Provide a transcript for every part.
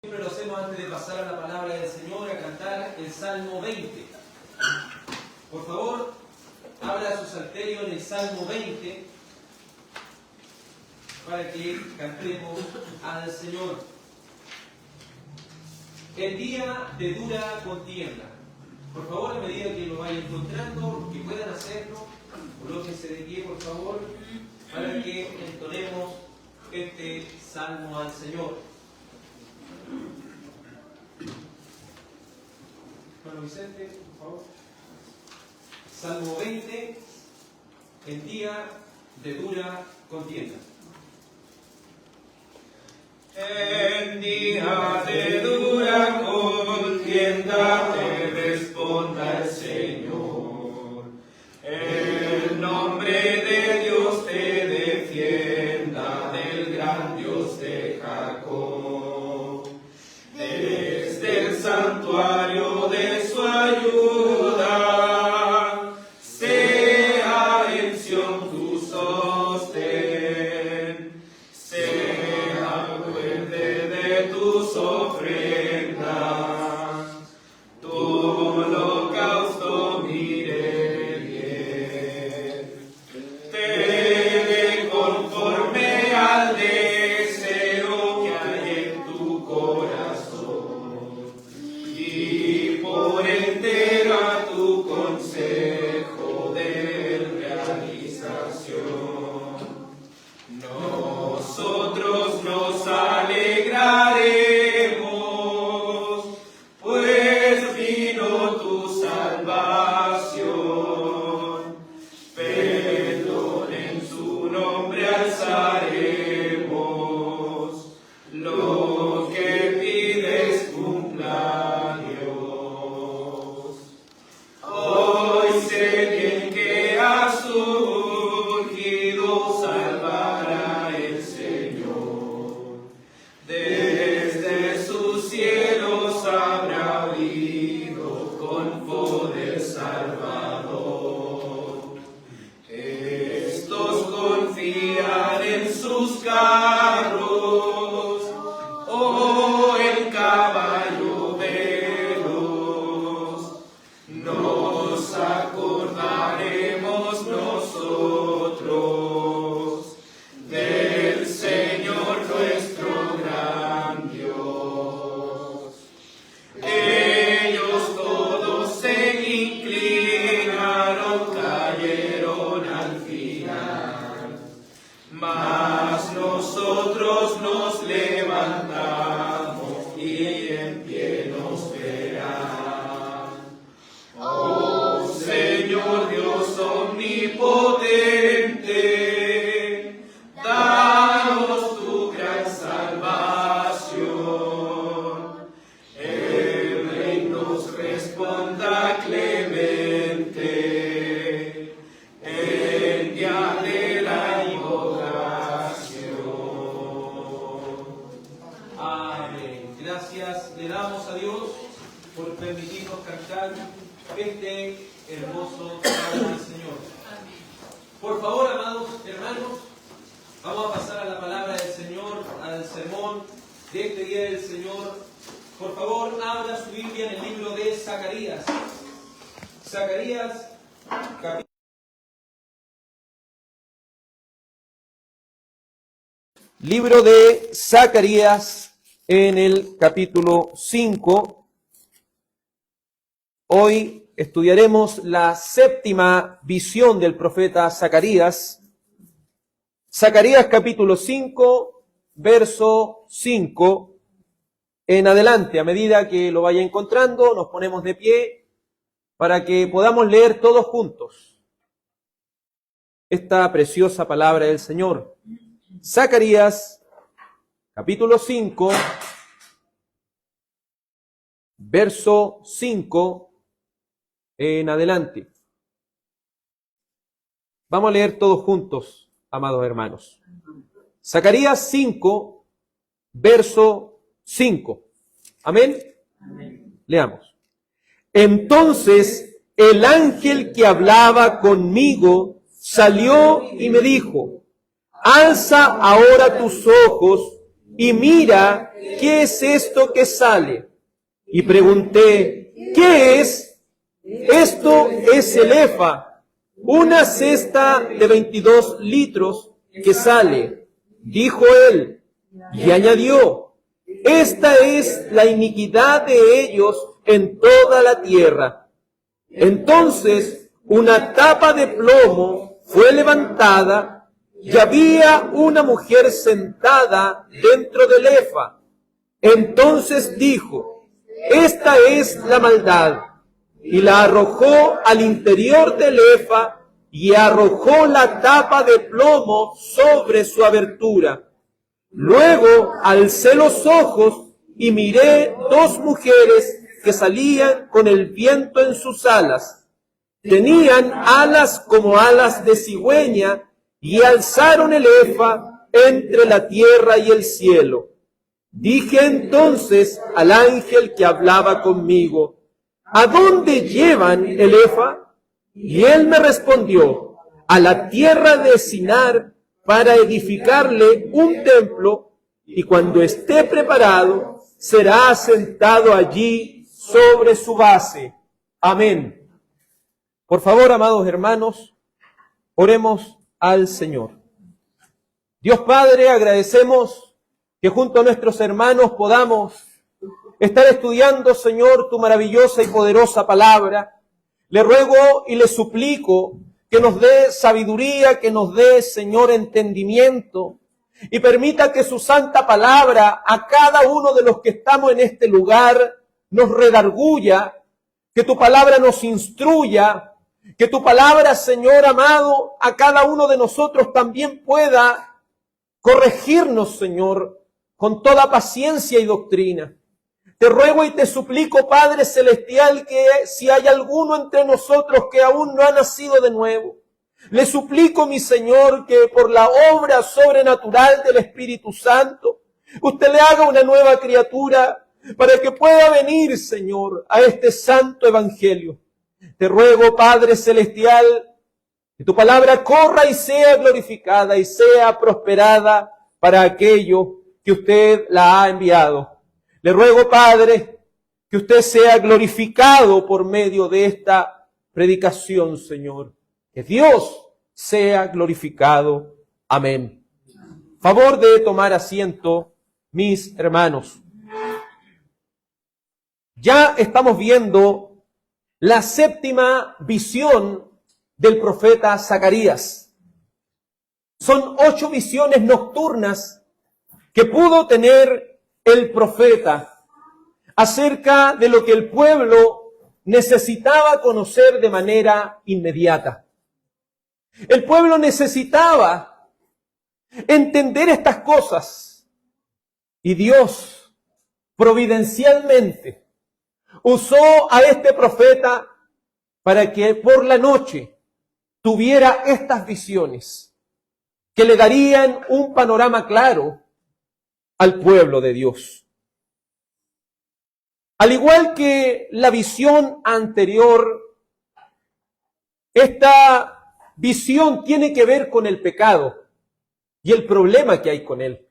Siempre lo hacemos antes de pasar a la palabra del Señor, a cantar el Salmo 20. Por favor, abra su salterio en el Salmo 20 para que cantemos al Señor. El día de dura contienda. Por favor, a medida que lo vayan encontrando, que puedan hacerlo, colóquense de pie, por favor, para que entonemos este salmo al Señor. Bueno, Vicente, por favor. Salmo 20, en día de dura contienda. En día de dura contienda te responda el Señor. El nombre de Dios te defienda, del gran Dios de Jacob. Desde el santuario de su ayuda, sea en Sión tu sostén, sea fuente de tus ofrendas, tu holocausto mire bien. Te dé conforme al deseo que hay en tu corazón, y por entero a tu consejo de realización. Nosotros nos alegraremos, pues vino tu salvación. Perdón en su nombre alzaremos, lo que pides cumpla Dios. Hoy sé bien que ha surgido salvará el Señor. Desde sus cielos habrá habido con poder salvador. Estos confían en sus carros, o en caballo veloz. Nos acordaremos nosotros del Señor nuestro gran Dios. Ellos todos se inclinaron, cayeron al final, mas nosotros nos levantamos y en pie nos verán. Oh Señor Dios omnipotente, danos tu gran salvación. El Rey nos responda clemente en día de la invocación. Amén. Gracias le damos a Dios por permitirnos cantar este hermoso salmo del Señor. Por favor, amados hermanos, vamos a pasar a la palabra del Señor, al sermón de este día del Señor. Por favor, abra su Biblia en el libro de Zacarías. Zacarías, capítulo. Libro de Zacarías en el capítulo 5. Hoy estudiaremos la séptima visión del profeta Zacarías. Zacarías capítulo 5, verso 5 en adelante. A medida que lo vaya encontrando, nos ponemos de pie para que podamos leer todos juntos esta preciosa palabra del Señor. Zacarías capítulo 5, verso 5 en adelante. Vamos a leer todos juntos, amados hermanos. Zacarías 5, verso 5. ¿Amén? Amén. Leamos. Entonces el ángel que hablaba conmigo salió y me dijo: alza ahora tus ojos y mira, ¿qué es esto que sale? Y pregunté, ¿qué es? Esto es el efa, una cesta de 22 litros que sale. Dijo él, y añadió, esta es la iniquidad de ellos en toda la tierra. Entonces una tapa de plomo fue levantada y había una mujer sentada dentro del efa. Entonces dijo, esta es la maldad, y la arrojó al interior del efa y arrojó la tapa de plomo sobre su abertura. Luego alcé los ojos y miré dos mujeres que salían con el viento en sus alas. Tenían alas como alas de cigüeña y alzaron el efa entre la tierra y el cielo. Dije entonces al ángel que hablaba conmigo, ¿a dónde llevan el efa? Y él me respondió, a la tierra de Sinar para edificarle un templo, y cuando esté preparado, será asentado allí sobre su base. Amén. Por favor, amados hermanos, oremos al Señor. Dios Padre, agradecemos que junto a nuestros hermanos podamos estar estudiando, Señor, tu maravillosa y poderosa palabra. Le ruego y le suplico que nos dé sabiduría, que nos dé, Señor, entendimiento, y permita que su santa palabra a cada uno de los que estamos en este lugar nos redarguya, que tu palabra nos instruya, que tu palabra, Señor amado, a cada uno de nosotros también pueda corregirnos, Señor, con toda paciencia y doctrina. Te ruego y te suplico, Padre Celestial, que si hay alguno entre nosotros que aún no ha nacido de nuevo, le suplico, mi Señor, que por la obra sobrenatural del Espíritu Santo, usted le haga una nueva criatura para que pueda venir, Señor, a este santo evangelio. Te ruego, Padre Celestial, que tu palabra corra y sea glorificada y sea prosperada para aquello que usted la ha enviado. Le ruego, Padre, que usted sea glorificado por medio de esta predicación, Señor. Que Dios sea glorificado. Amén. Favor de tomar asiento, mis hermanos. Ya estamos viendo la séptima visión del profeta Zacarías. Son 8 visiones nocturnas que pudo tener el profeta acerca de lo que el pueblo necesitaba conocer de manera inmediata. El pueblo necesitaba entender estas cosas y Dios providencialmente usó a este profeta para que por la noche tuviera estas visiones que le darían un panorama claro al pueblo de Dios. Al igual que la visión anterior, esta visión tiene que ver con el pecado y el problema que hay con él.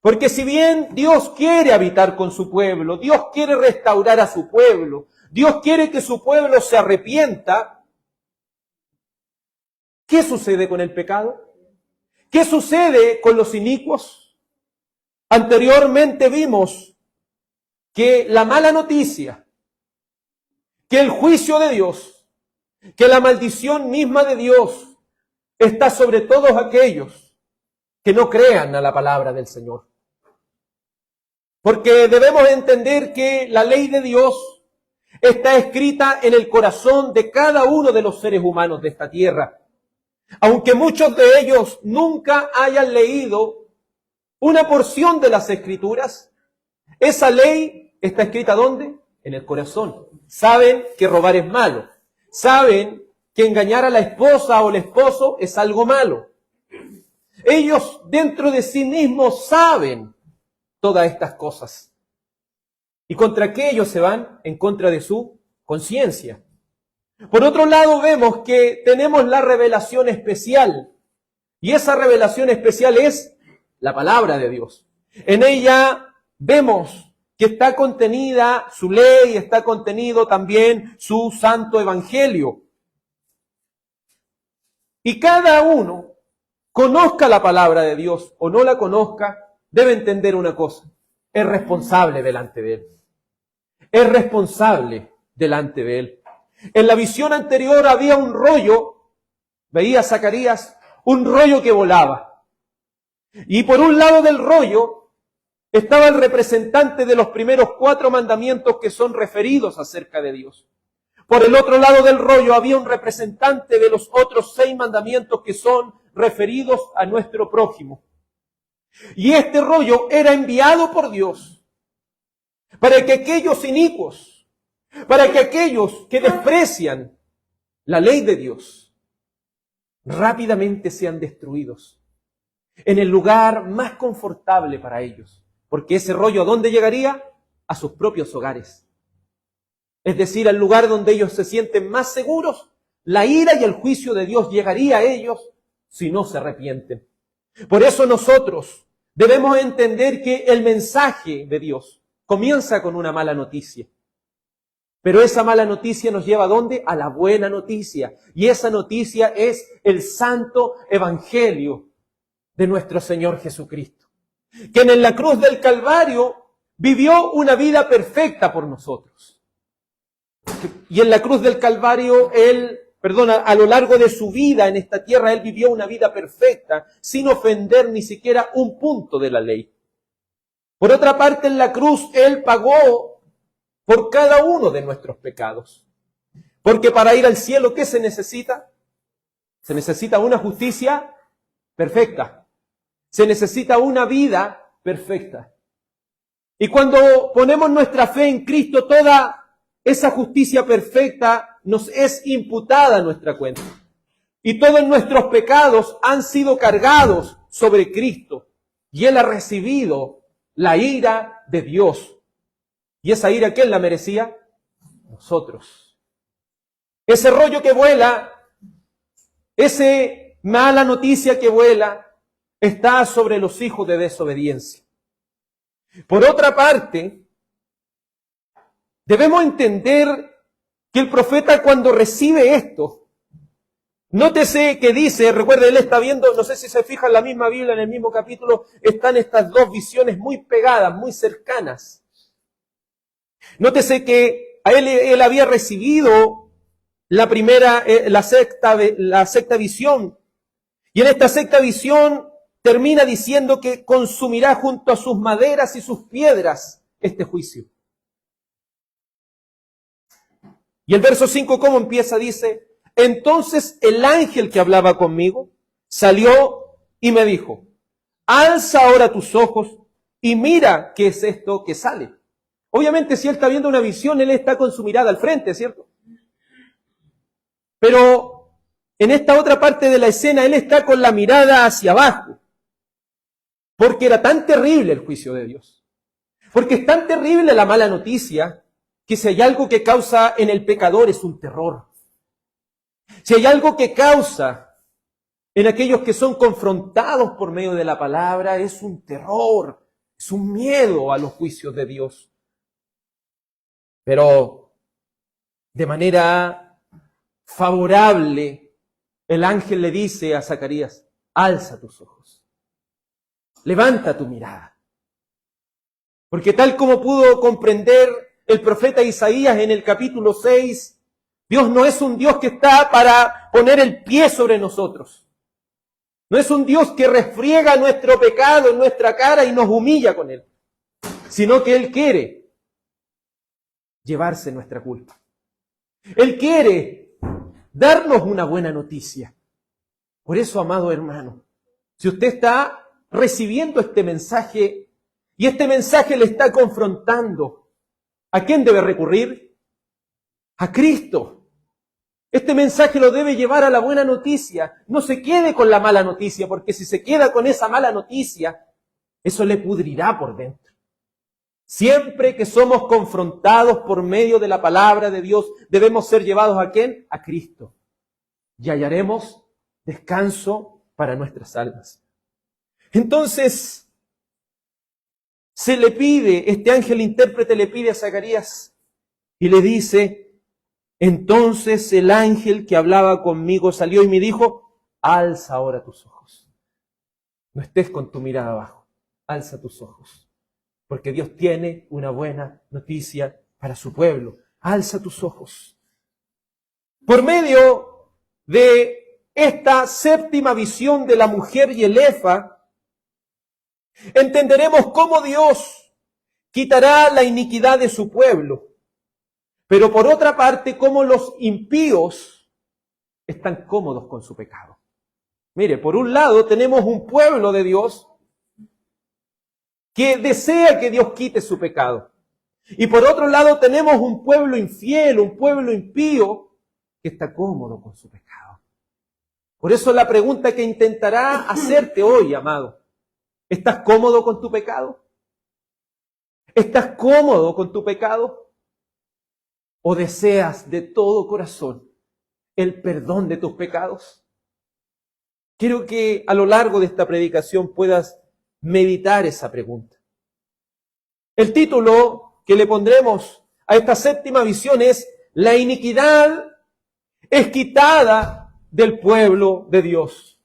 Porque si bien Dios quiere habitar con su pueblo, Dios quiere restaurar a su pueblo, Dios quiere que su pueblo se arrepienta, ¿qué sucede con el pecado? ¿Qué sucede con los inicuos? Anteriormente vimos que la mala noticia, que el juicio de Dios, que la maldición misma de Dios está sobre todos aquellos que no crean a la palabra del Señor. Porque debemos entender que la ley de Dios está escrita en el corazón de cada uno de los seres humanos de esta tierra. Aunque muchos de ellos nunca hayan leído una porción de las Escrituras, esa ley está escrita ¿dónde? En el corazón. Saben que robar es malo. Saben que engañar a la esposa o el esposo es algo malo. Ellos dentro de sí mismos saben todas estas cosas. ¿Y contra qué ellos se van? En contra de su conciencia. Por otro lado, vemos que tenemos la revelación especial. Y esa revelación especial es la palabra de Dios. En ella vemos que está contenida su ley, está contenido también su santo evangelio. Y cada uno, conozca la palabra de Dios o no la conozca, debe entender una cosa: es responsable delante de Él. Es responsable delante de Él. En la visión anterior había un rollo, veía Zacarías, un rollo que volaba. Y por un lado del rollo estaba el representante de los primeros 4 mandamientos que son referidos acerca de Dios. Por el otro lado del rollo había un representante de los otros 6 mandamientos que son referidos a nuestro prójimo. Y este rollo era enviado por Dios para que aquellos inicuos, para que aquellos que desprecian la ley de Dios, rápidamente sean destruidos en el lugar más confortable para ellos. Porque ese rollo, ¿a dónde llegaría? A sus propios hogares. Es decir, al lugar donde ellos se sienten más seguros. La ira y el juicio de Dios llegaría a ellos si no se arrepienten. Por eso nosotros debemos entender que el mensaje de Dios comienza con una mala noticia. Pero esa mala noticia nos lleva ¿a dónde? A la buena noticia. Y esa noticia es el santo evangelio de nuestro Señor Jesucristo, quien en la cruz del Calvario vivió una vida perfecta por nosotros. Y en la cruz del Calvario, a lo largo de su vida en esta tierra, Él vivió una vida perfecta, sin ofender ni siquiera un punto de la ley. Por otra parte, en la cruz, Él pagó por cada uno de nuestros pecados. Porque para ir al cielo, ¿qué se necesita? Se necesita una justicia perfecta. Se necesita una vida perfecta. Y cuando ponemos nuestra fe en Cristo, toda esa justicia perfecta nos es imputada a nuestra cuenta. Y todos nuestros pecados han sido cargados sobre Cristo. Y Él ha recibido la ira de Dios. ¿Y esa ira quién la merecía? Nosotros. Ese rollo que vuela, ese mala noticia que vuela, está sobre los hijos de desobediencia. Por otra parte, debemos entender que el profeta, cuando recibe esto, nótese que dice, recuerde, él está viendo, no sé si se fija en la misma Biblia, en el mismo capítulo, están estas 2 visiones muy pegadas, muy cercanas. Nótese que a él había recibido la primera, la sexta visión. Y en esta sexta visión termina diciendo que consumirá junto a sus maderas y sus piedras este juicio. Y el verso 5, ¿cómo empieza? Dice: entonces el ángel que hablaba conmigo salió y me dijo: alza ahora tus ojos y mira qué es esto que sale. Obviamente, si él está viendo una visión, él está con su mirada al frente, ¿cierto? Pero en esta otra parte de la escena, él está con la mirada hacia abajo. Porque era tan terrible el juicio de Dios. Porque es tan terrible la mala noticia, que si hay algo que causa en el pecador es un terror. Si hay algo que causa en aquellos que son confrontados por medio de la palabra, es un terror, es un miedo a los juicios de Dios. Pero de manera favorable, el ángel le dice a Zacarías: alza tus ojos, levanta tu mirada. Porque tal como pudo comprender el profeta Isaías en el capítulo 6, Dios no es un Dios que está para poner el pie sobre nosotros. No es un Dios que refriega nuestro pecado en nuestra cara y nos humilla con él, sino que Él quiere llevarse nuestra culpa. Él quiere darnos una buena noticia. Por eso, amado hermano, si usted está recibiendo este mensaje y este mensaje le está confrontando, ¿a quién debe recurrir? A Cristo. Este mensaje lo debe llevar a la buena noticia. No se quede con la mala noticia, porque si se queda con esa mala noticia, eso le pudrirá por dentro. Siempre que somos confrontados por medio de la palabra de Dios, debemos ser llevados ¿a quién? A Cristo. Y hallaremos descanso para nuestras almas. Entonces, se le pide, este ángel intérprete le pide a Zacarías y le dice, entonces el ángel que hablaba conmigo salió y me dijo, alza ahora tus ojos. No estés con tu mirada abajo, alza tus ojos, porque Dios tiene una buena noticia para su pueblo. Alza tus ojos. Por medio de esta séptima visión de la mujer y el efa, entenderemos cómo Dios quitará la iniquidad de su pueblo. Pero por otra parte, cómo los impíos están cómodos con su pecado. Mire, por un lado tenemos un pueblo de Dios que desea que Dios quite su pecado. Y por otro lado tenemos un pueblo infiel, un pueblo impío que está cómodo con su pecado. Por eso la pregunta que intentará hacerte hoy, amado, ¿estás cómodo con tu pecado? ¿Estás cómodo con tu pecado? ¿O deseas de todo corazón el perdón de tus pecados? Quiero que a lo largo de esta predicación puedas meditar esa pregunta. El título que le pondremos a esta séptima visión es La iniquidad es quitada del pueblo de Dios.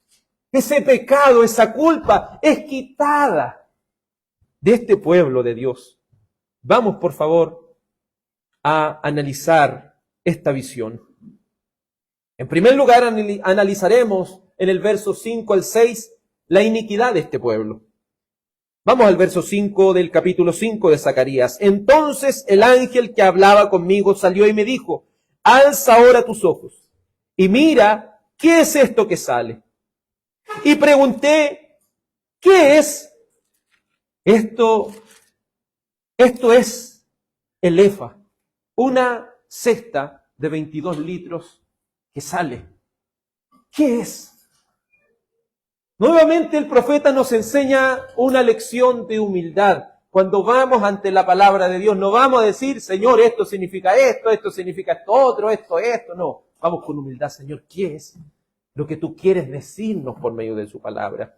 Ese pecado, esa culpa es quitada de este pueblo de Dios. Vamos, por favor, a analizar esta visión. En primer lugar, analizaremos en el verso 5 al 6 la iniquidad de este pueblo. Vamos al verso 5 del capítulo 5 de Zacarías. Entonces el ángel que hablaba conmigo salió y me dijo, alza ahora tus ojos y mira, ¿qué es esto que sale? Y pregunté, ¿qué es? Esto es el efa, una cesta de 22 litros que sale. ¿Qué es? Nuevamente el profeta nos enseña una lección de humildad. Cuando vamos ante la palabra de Dios, no vamos a decir, Señor, esto significa esto significa esto otro, esto. No, vamos con humildad, Señor, ¿qué es lo que tú quieres decirnos por medio de su palabra?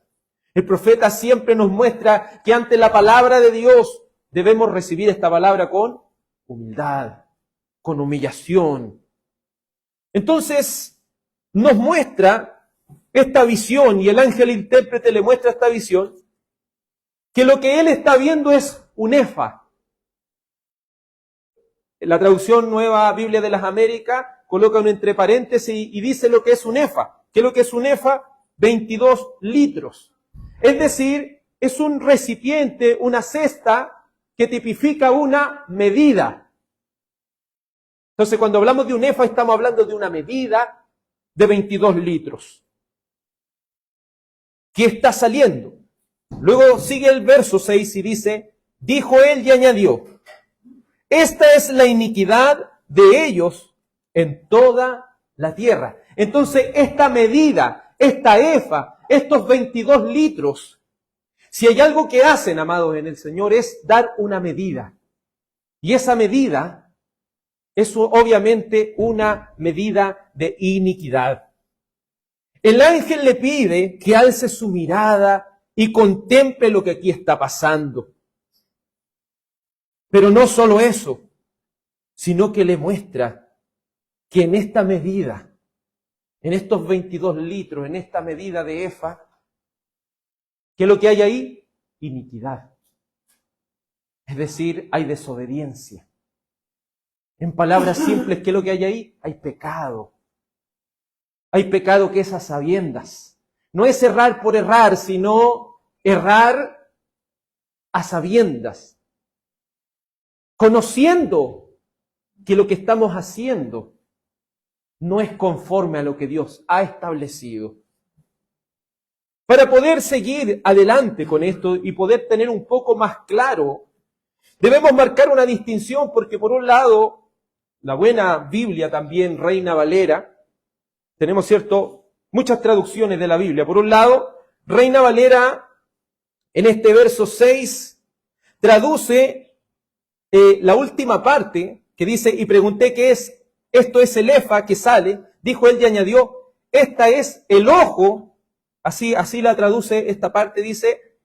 El profeta siempre nos muestra que ante la palabra de Dios debemos recibir esta palabra con humildad, con humillación. Entonces, nos muestra esta visión, y el ángel intérprete le muestra esta visión, que lo que él está viendo es un efa. La traducción Nueva Biblia de las Américas coloca un entre paréntesis y dice lo que es un efa. ¿Qué es lo que es un efa? 22 litros. Es decir, es un recipiente, una cesta que tipifica una medida. Entonces, cuando hablamos de un efa, estamos hablando de una medida de 22 litros. ¿Qué está saliendo? Luego sigue el verso 6 y dice, dijo él y añadió, esta es la iniquidad de ellos en toda la tierra. Entonces, esta medida, esta efa, estos 22 litros, si hay algo que hacen, amados en el Señor, es dar una medida. Y esa medida es obviamente una medida de iniquidad. El ángel le pide que alce su mirada y contemple lo que aquí está pasando. Pero no solo eso, sino que le muestra que en esta medida, en estos 22 litros, en esta medida de efa, ¿qué es lo que hay ahí? Iniquidad. Es decir, hay desobediencia. En palabras simples, ¿qué es lo que hay ahí? Hay pecado. Hay pecado que es a sabiendas. No es errar por errar, sino errar a sabiendas. Conociendo que lo que estamos haciendo no es conforme a lo que Dios ha establecido. Para poder seguir adelante con esto y poder tener un poco más claro, debemos marcar una distinción porque por un lado, la buena Biblia también, Reina Valera, tenemos, ¿cierto?, muchas traducciones de la Biblia. Por un lado, Reina Valera, en este verso 6, traduce la última parte que dice, y pregunté qué es, esto es el efa que sale, dijo él y añadió, esta es el ojo, así la traduce esta parte, dice,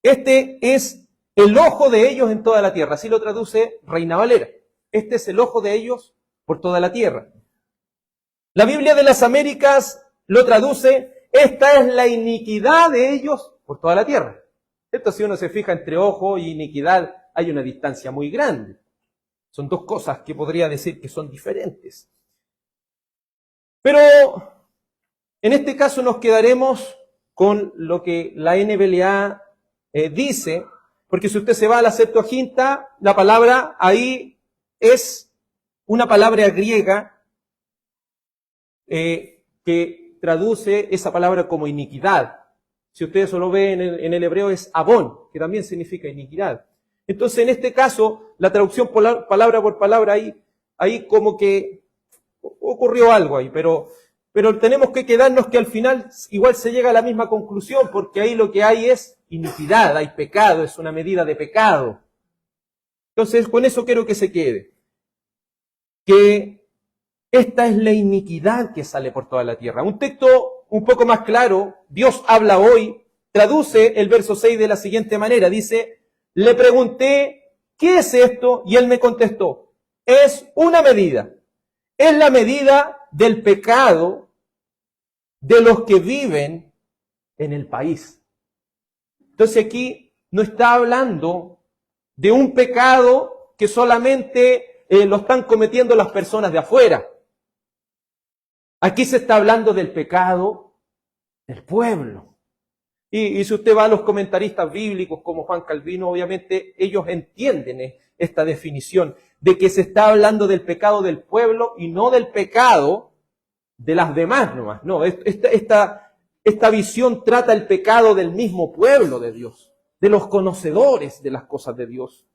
este es el ojo de ellos en toda la tierra. Así lo traduce Reina Valera. Este es el ojo de ellos por toda la tierra. La Biblia de las Américas lo traduce, esta es la iniquidad de ellos por toda la tierra. Esto, si uno se fija, entre ojo y iniquidad hay una distancia muy grande. Son dos cosas que podría decir que son diferentes. Pero en este caso nos quedaremos con lo que la NBLA dice, porque si usted se va a la Septuaginta, la palabra ahí es una palabra griega que traduce esa palabra como iniquidad. Si usted eso lo ve en el hebreo es abón, que también significa iniquidad. Entonces, en este caso, la traducción palabra por palabra, ahí como que ocurrió algo ahí, pero tenemos que quedarnos que al final igual se llega a la misma conclusión, porque ahí lo que hay es iniquidad, hay pecado, es una medida de pecado. Entonces, con eso quiero que se quede. Que esta es la iniquidad que sale por toda la tierra. Un texto un poco más claro, Dios habla hoy, traduce el verso 6 de la siguiente manera, dice, le pregunté, ¿qué es esto? Y él me contestó, es una medida. Es la medida del pecado de los que viven en el país. Entonces aquí no está hablando de un pecado que solamente lo están cometiendo las personas de afuera. Aquí se está hablando del pecado del pueblo. Y si usted va a los comentaristas bíblicos como Juan Calvino, obviamente ellos entienden esta definición de que se está hablando del pecado del pueblo y no del pecado de las demás nomás. No, esta visión trata el pecado del mismo pueblo de Dios, de los conocedores de las cosas de Dios.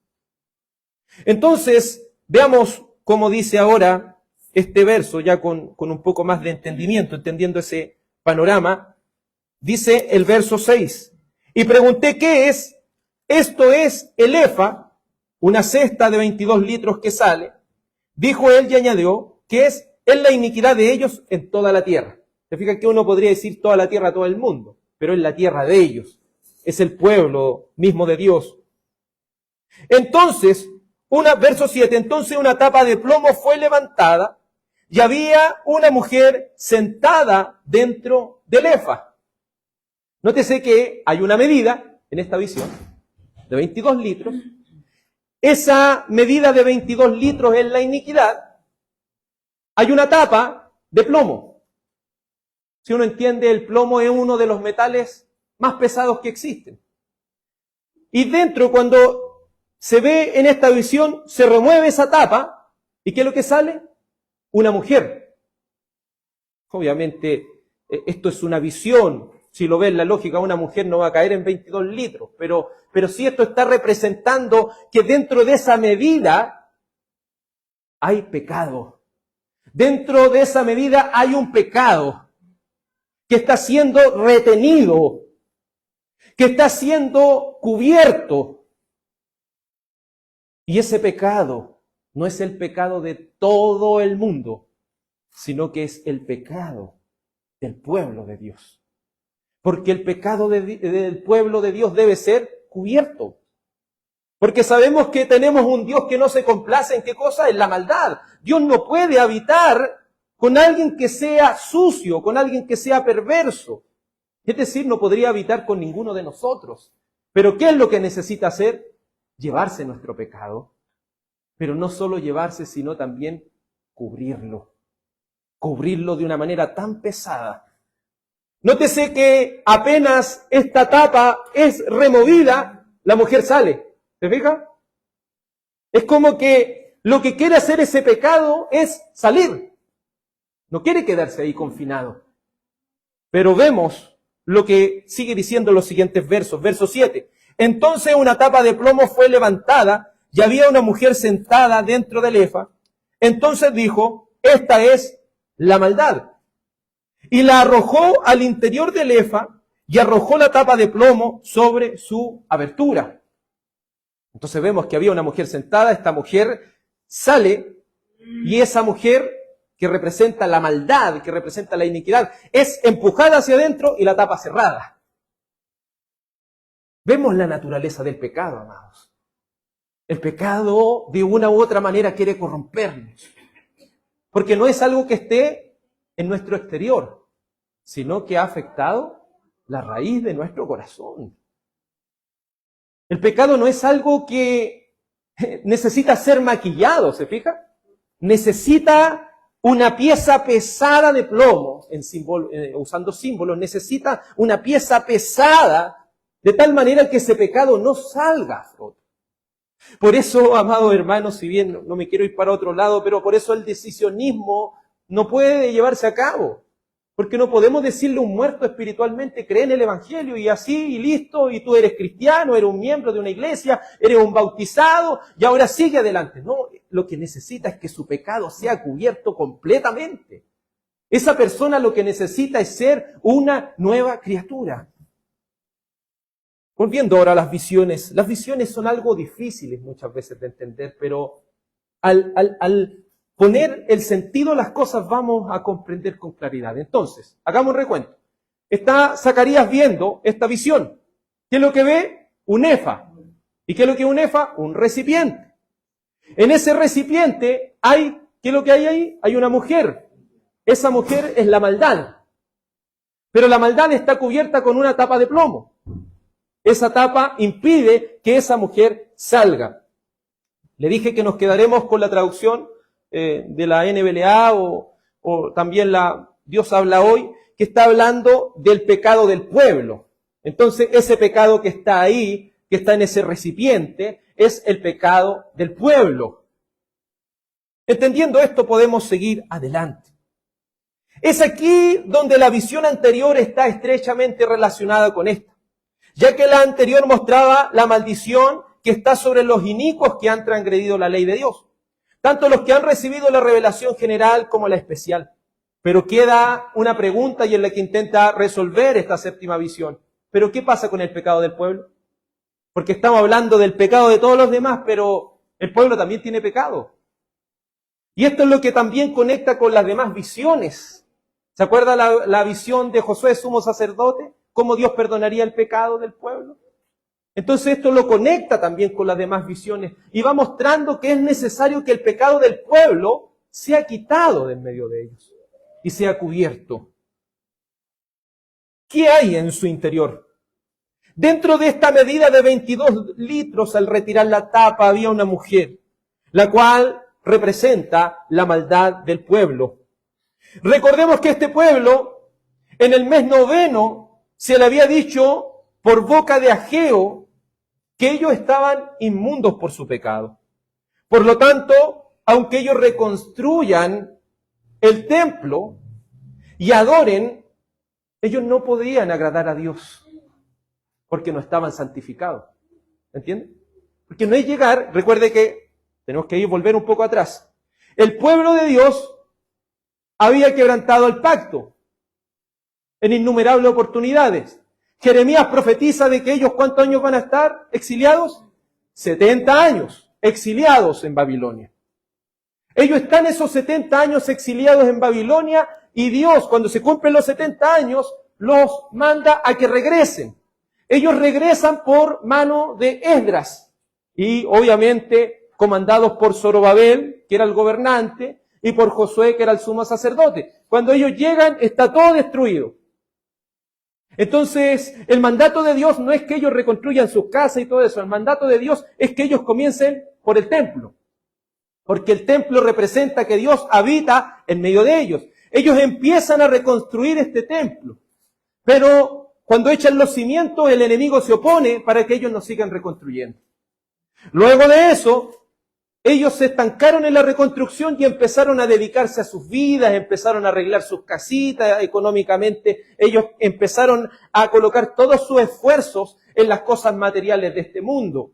Entonces, veamos cómo dice ahora este verso, ya con un poco más de entendimiento, entendiendo ese panorama. Dice el verso 6, y pregunté, ¿qué es? Esto es el efa, una cesta de 22 litros que sale. Dijo él y añadió, que es la iniquidad de ellos en toda la tierra. Se fija que uno podría decir toda la tierra, todo el mundo, pero es la tierra de ellos. Es el pueblo mismo de Dios. Entonces, verso 7, entonces una tapa de plomo fue levantada y había una mujer sentada dentro del efa. Nótese que hay una medida en esta visión de 22 litros. Esa medida de 22 litros es la iniquidad. Hay una tapa de plomo. Si uno entiende, el plomo es uno de los metales más pesados que existen. Y dentro, cuando se ve en esta visión, se remueve esa tapa. ¿Y qué es lo que sale? Una mujer. Obviamente, esto es una visión. Si lo ves en la lógica, una mujer no va a caer en 22 litros. Pero sí esto está representando que dentro de esa medida hay pecado. Dentro de esa medida hay un pecado que está siendo retenido, que está siendo cubierto. Y ese pecado no es el pecado de todo el mundo, sino que es el pecado del pueblo de Dios. Porque el pecado del pueblo de Dios debe ser cubierto. Porque sabemos que tenemos un Dios que no se complace en qué cosa, en la maldad. Dios no puede habitar con alguien que sea sucio, con alguien que sea perverso. Es decir, no podría habitar con ninguno de nosotros. Pero ¿qué es lo que necesita hacer? Llevarse nuestro pecado. Pero no solo llevarse, sino también cubrirlo. Cubrirlo de una manera tan pesada. Nótese que apenas esta tapa es removida, la mujer sale. ¿Se fija? Es como que lo que quiere hacer ese pecado es salir. No quiere quedarse ahí confinado. Pero vemos lo que sigue diciendo los siguientes versos. Verso 7. Entonces una tapa de plomo fue levantada y había una mujer sentada dentro del efa. Entonces dijo, esta es la maldad. Y la arrojó al interior del efa y arrojó la tapa de plomo sobre su abertura. Entonces vemos que había una mujer sentada, esta mujer sale y esa mujer que representa la maldad, que representa la iniquidad, es empujada hacia adentro y la tapa cerrada. vemos la naturaleza del pecado, amados. El pecado, de una u otra manera, quiere corrompernos. Porque no es algo que esté en nuestro exterior, sino que ha afectado la raíz de nuestro corazón. El pecado no es algo que necesita ser maquillado, ¿se fija? Necesita una pieza pesada de plomo, usando símbolos, necesita una pieza pesada de tal manera que ese pecado no salga a flote. Por eso, amados hermanos, si bien no me quiero ir para otro lado, pero por eso el decisionismo no puede llevarse a cabo. Porque no podemos decirle a un muerto espiritualmente, cree en el Evangelio y así, y listo, y tú eres cristiano, eres un miembro de una iglesia, eres un bautizado, y ahora sigue adelante. No, lo que necesita es que su pecado sea cubierto completamente. Esa persona lo que necesita es ser una nueva criatura. Volviendo ahora a las visiones son algo difíciles muchas veces de entender, pero al poner el sentido de las cosas vamos a comprender con claridad. Entonces, hagamos un recuento. Está Zacarías viendo esta visión. ¿Qué es lo que ve? Un efa. ¿Y qué es lo que es un efa? Un recipiente. En ese recipiente ¿qué es lo que hay ahí? Hay una mujer. Esa mujer es la maldad. Pero la maldad está cubierta con una tapa de plomo. Esa tapa impide que esa mujer salga. Le dije que nos quedaremos con la traducción de la NBLA o también la Dios habla hoy, que está hablando del pecado del pueblo. Entonces, ese pecado que está ahí, que está en ese recipiente, es el pecado del pueblo. Entendiendo esto, podemos seguir adelante. Es aquí donde la visión anterior está estrechamente relacionada con esta, ya que la anterior mostraba la maldición que está sobre los inicuos que han transgredido la ley de Dios, tanto los que han recibido la revelación general como la especial. Pero queda una pregunta y es la que intenta resolver esta séptima visión. ¿Pero qué pasa con el pecado del pueblo? Porque estamos hablando del pecado de todos los demás, pero el pueblo también tiene pecado. Y esto es lo que también conecta con las demás visiones. ¿Se acuerda la visión de Josué, sumo sacerdote? ¿Cómo Dios perdonaría el pecado del pueblo? Entonces esto lo conecta también con las demás visiones y va mostrando que es necesario que el pecado del pueblo sea quitado de en medio de ellos y sea cubierto. ¿Qué hay en su interior? Dentro de esta medida de 22 litros, al retirar la tapa, había una mujer, la cual representa la maldad del pueblo. Recordemos que este pueblo, en el mes 9, se le había dicho por boca de Ageo que ellos estaban inmundos por su pecado. Por lo tanto, aunque ellos reconstruyan el templo y adoren, ellos no podían agradar a Dios porque no estaban santificados. ¿Entienden? Porque no es llegar, recuerde que tenemos que volver un poco atrás. El pueblo de Dios había quebrantado el pacto en innumerables oportunidades. Jeremías profetiza de que ellos, ¿cuántos años van a estar exiliados? 70 años exiliados en Babilonia. Ellos están esos 70 años exiliados en Babilonia y Dios, cuando se cumplen los 70 años, los manda a que regresen. Ellos regresan por mano de Esdras y obviamente comandados por Zorobabel, que era el gobernante, y por Josué, que era el sumo sacerdote. Cuando ellos llegan, está todo destruido. Entonces, el mandato de Dios no es que ellos reconstruyan sus casas y todo eso. El mandato de Dios es que ellos comiencen por el templo. Porque el templo representa que Dios habita en medio de ellos. Ellos empiezan a reconstruir este templo. Pero cuando echan los cimientos, el enemigo se opone para que ellos no sigan reconstruyendo. Luego de eso, ellos se estancaron en la reconstrucción y empezaron a dedicarse a sus vidas, empezaron a arreglar sus casitas económicamente. Ellos empezaron a colocar todos sus esfuerzos en las cosas materiales de este mundo.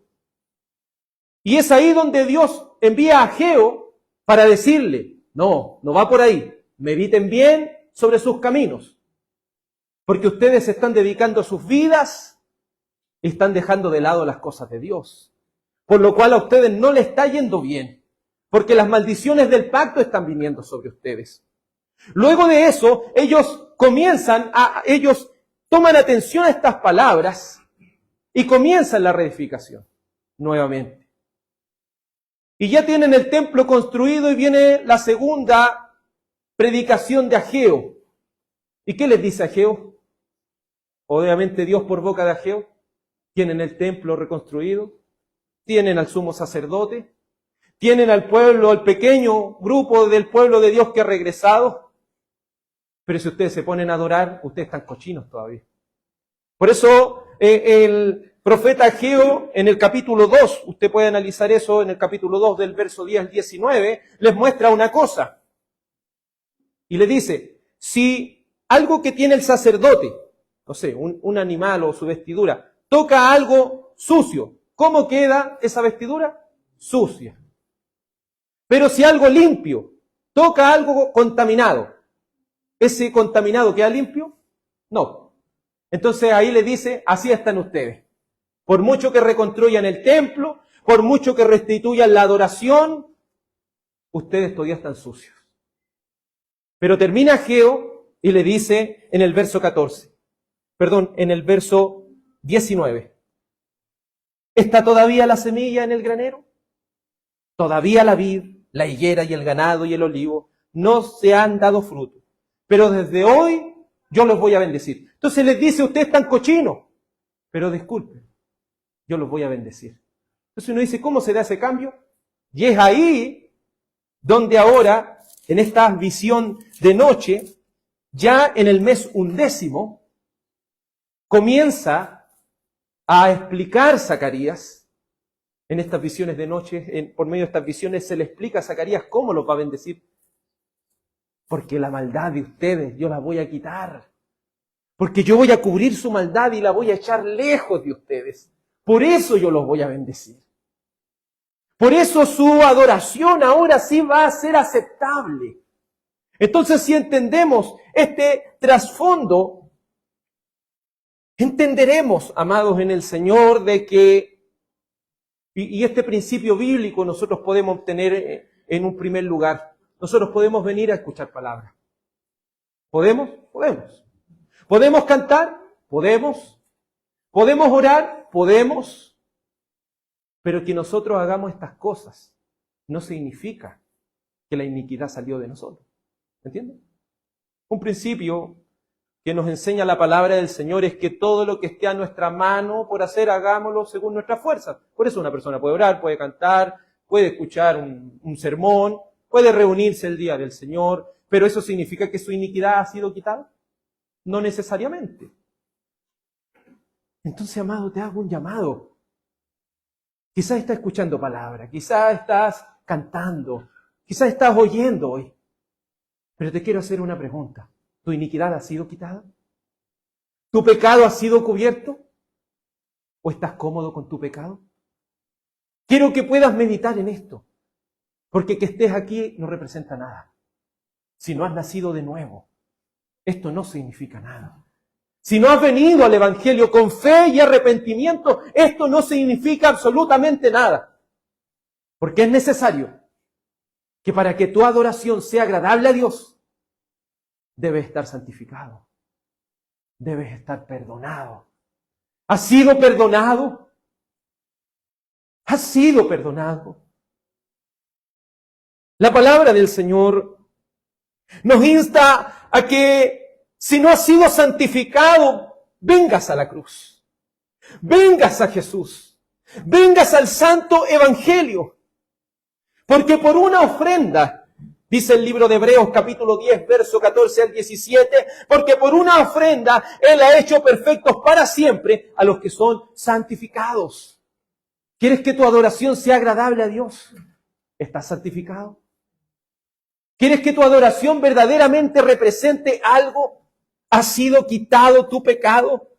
Y es ahí donde Dios envía a Ageo para decirle, no va por ahí, mediten bien sobre sus caminos, porque ustedes se están dedicando sus vidas y están dejando de lado las cosas de Dios. Por lo cual a ustedes no les está yendo bien, porque las maldiciones del pacto están viniendo sobre ustedes. Luego de eso, ellos toman atención a estas palabras Y comienzan la reedificación nuevamente. Y ya tienen el templo construido y viene la segunda predicación de Ageo. ¿Y qué les dice Ageo? Obviamente Dios por boca de Ageo. Tienen el templo reconstruido, tienen al sumo sacerdote, tienen al pueblo, al pequeño grupo del pueblo de Dios que ha regresado. Pero si ustedes se ponen a adorar, ustedes están cochinos todavía. Por eso el profeta Ageo en el capítulo 2, usted puede analizar eso en el capítulo 2 del verso 10 al 19, les muestra una cosa. Y le dice, si algo que tiene el sacerdote, no sé, un animal o su vestidura, toca algo sucio, ¿cómo queda esa vestidura? Sucia. Pero si algo limpio toca algo contaminado, ¿ese contaminado queda limpio? No. Entonces ahí le dice, así están ustedes. Por mucho que reconstruyan el templo, por mucho que restituyan la adoración, ustedes todavía están sucios. Pero termina Ageo y le dice en el verso 14, en el verso 19. ¿Está todavía la semilla en el granero? Todavía la vid, la higuera y el ganado y el olivo no se han dado fruto. Pero desde hoy yo los voy a bendecir. Entonces les dice, ustedes están cochinos. Pero disculpen, yo los voy a bendecir. Entonces uno dice, ¿cómo se da ese cambio? Y es ahí donde ahora, en esta visión de noche, ya en el mes 11, comienza a explicar Zacarías, en estas visiones de noche, por medio de estas visiones se le explica a Zacarías cómo los va a bendecir. Porque la maldad de ustedes yo la voy a quitar. Porque yo voy a cubrir su maldad y la voy a echar lejos de ustedes. Por eso yo los voy a bendecir. Por eso su adoración ahora sí va a ser aceptable. Entonces, si entendemos este trasfondo, entenderemos, amados en el Señor, de que, y este principio bíblico nosotros podemos obtener en un primer lugar. Nosotros podemos venir a escuchar palabras. ¿Podemos? Podemos. ¿Podemos cantar? Podemos. ¿Podemos orar? Podemos. Pero que nosotros hagamos estas cosas no significa que la iniquidad salió de nosotros. ¿Entienden? Un principio que nos enseña la palabra del Señor es que todo lo que esté a nuestra mano por hacer, hagámoslo según nuestra fuerza. Por eso una persona puede orar, puede cantar, puede escuchar un sermón, puede reunirse el día del Señor, pero ¿eso significa que su iniquidad ha sido quitada? No necesariamente. Entonces, amado, te hago un llamado. Quizás estás escuchando palabra, quizás estás cantando, quizás estás oyendo hoy, pero te quiero hacer una pregunta. ¿Tu iniquidad ha sido quitada? ¿Tu pecado ha sido cubierto? ¿O estás cómodo con tu pecado? Quiero que puedas meditar en esto, porque que estés aquí no representa nada. Si no has nacido de nuevo, esto no significa nada. Si no has venido al Evangelio con fe y arrepentimiento, esto no significa absolutamente nada. Porque es necesario que para que tu adoración sea agradable a Dios, debes estar santificado. Debes estar perdonado. ¿Has sido perdonado? ¿Has sido perdonado? La palabra del Señor nos insta a que si no has sido santificado, vengas a la cruz. Vengas a Jesús. Vengas al santo evangelio. Porque por una ofrenda, dice el libro de Hebreos capítulo 10, verso 14 al 17, porque por una ofrenda Él ha hecho perfectos para siempre a los que son santificados. ¿Quieres que tu adoración sea agradable a Dios? ¿Estás santificado? ¿Quieres que tu adoración verdaderamente represente algo? ¿Ha sido quitado tu pecado?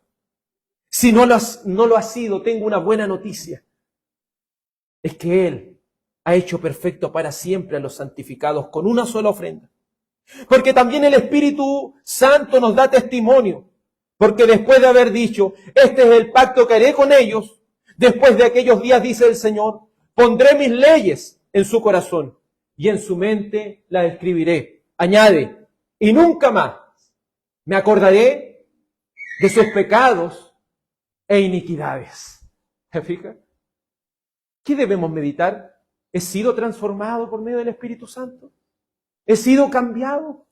Si no lo ha sido, tengo una buena noticia. Es que Él ha hecho perfecto para siempre a los santificados con una sola ofrenda. Porque también el Espíritu Santo nos da testimonio. Porque después de haber dicho, este es el pacto que haré con ellos, después de aquellos días, dice el Señor, pondré mis leyes en su corazón y en su mente las escribiré. Añade, y nunca más me acordaré de sus pecados e iniquidades. ¿Se fija? ¿Qué debemos meditar? ¿He sido transformado por medio del Espíritu Santo? ¿He sido cambiado?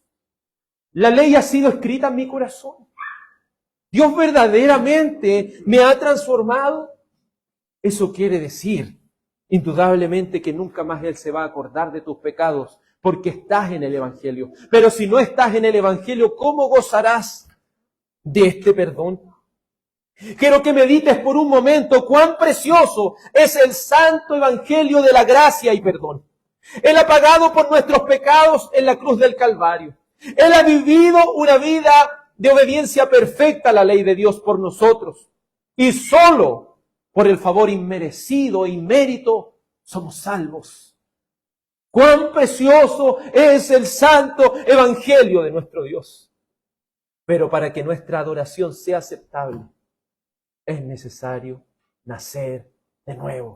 ¿La ley ha sido escrita en mi corazón? ¿Dios verdaderamente me ha transformado? Eso quiere decir, indudablemente, que nunca más Él se va a acordar de tus pecados, porque estás en el Evangelio. Pero si no estás en el Evangelio, ¿cómo gozarás de este perdón? Quiero que medites por un momento cuán precioso es el santo Evangelio de la gracia y perdón. Él ha pagado por nuestros pecados en la cruz del Calvario. Él ha vivido una vida de obediencia perfecta a la ley de Dios por nosotros. Y solo por el favor inmerecido e inmérito somos salvos. Cuán precioso es el santo Evangelio de nuestro Dios. Pero para que nuestra adoración sea aceptable, es necesario nacer de nuevo.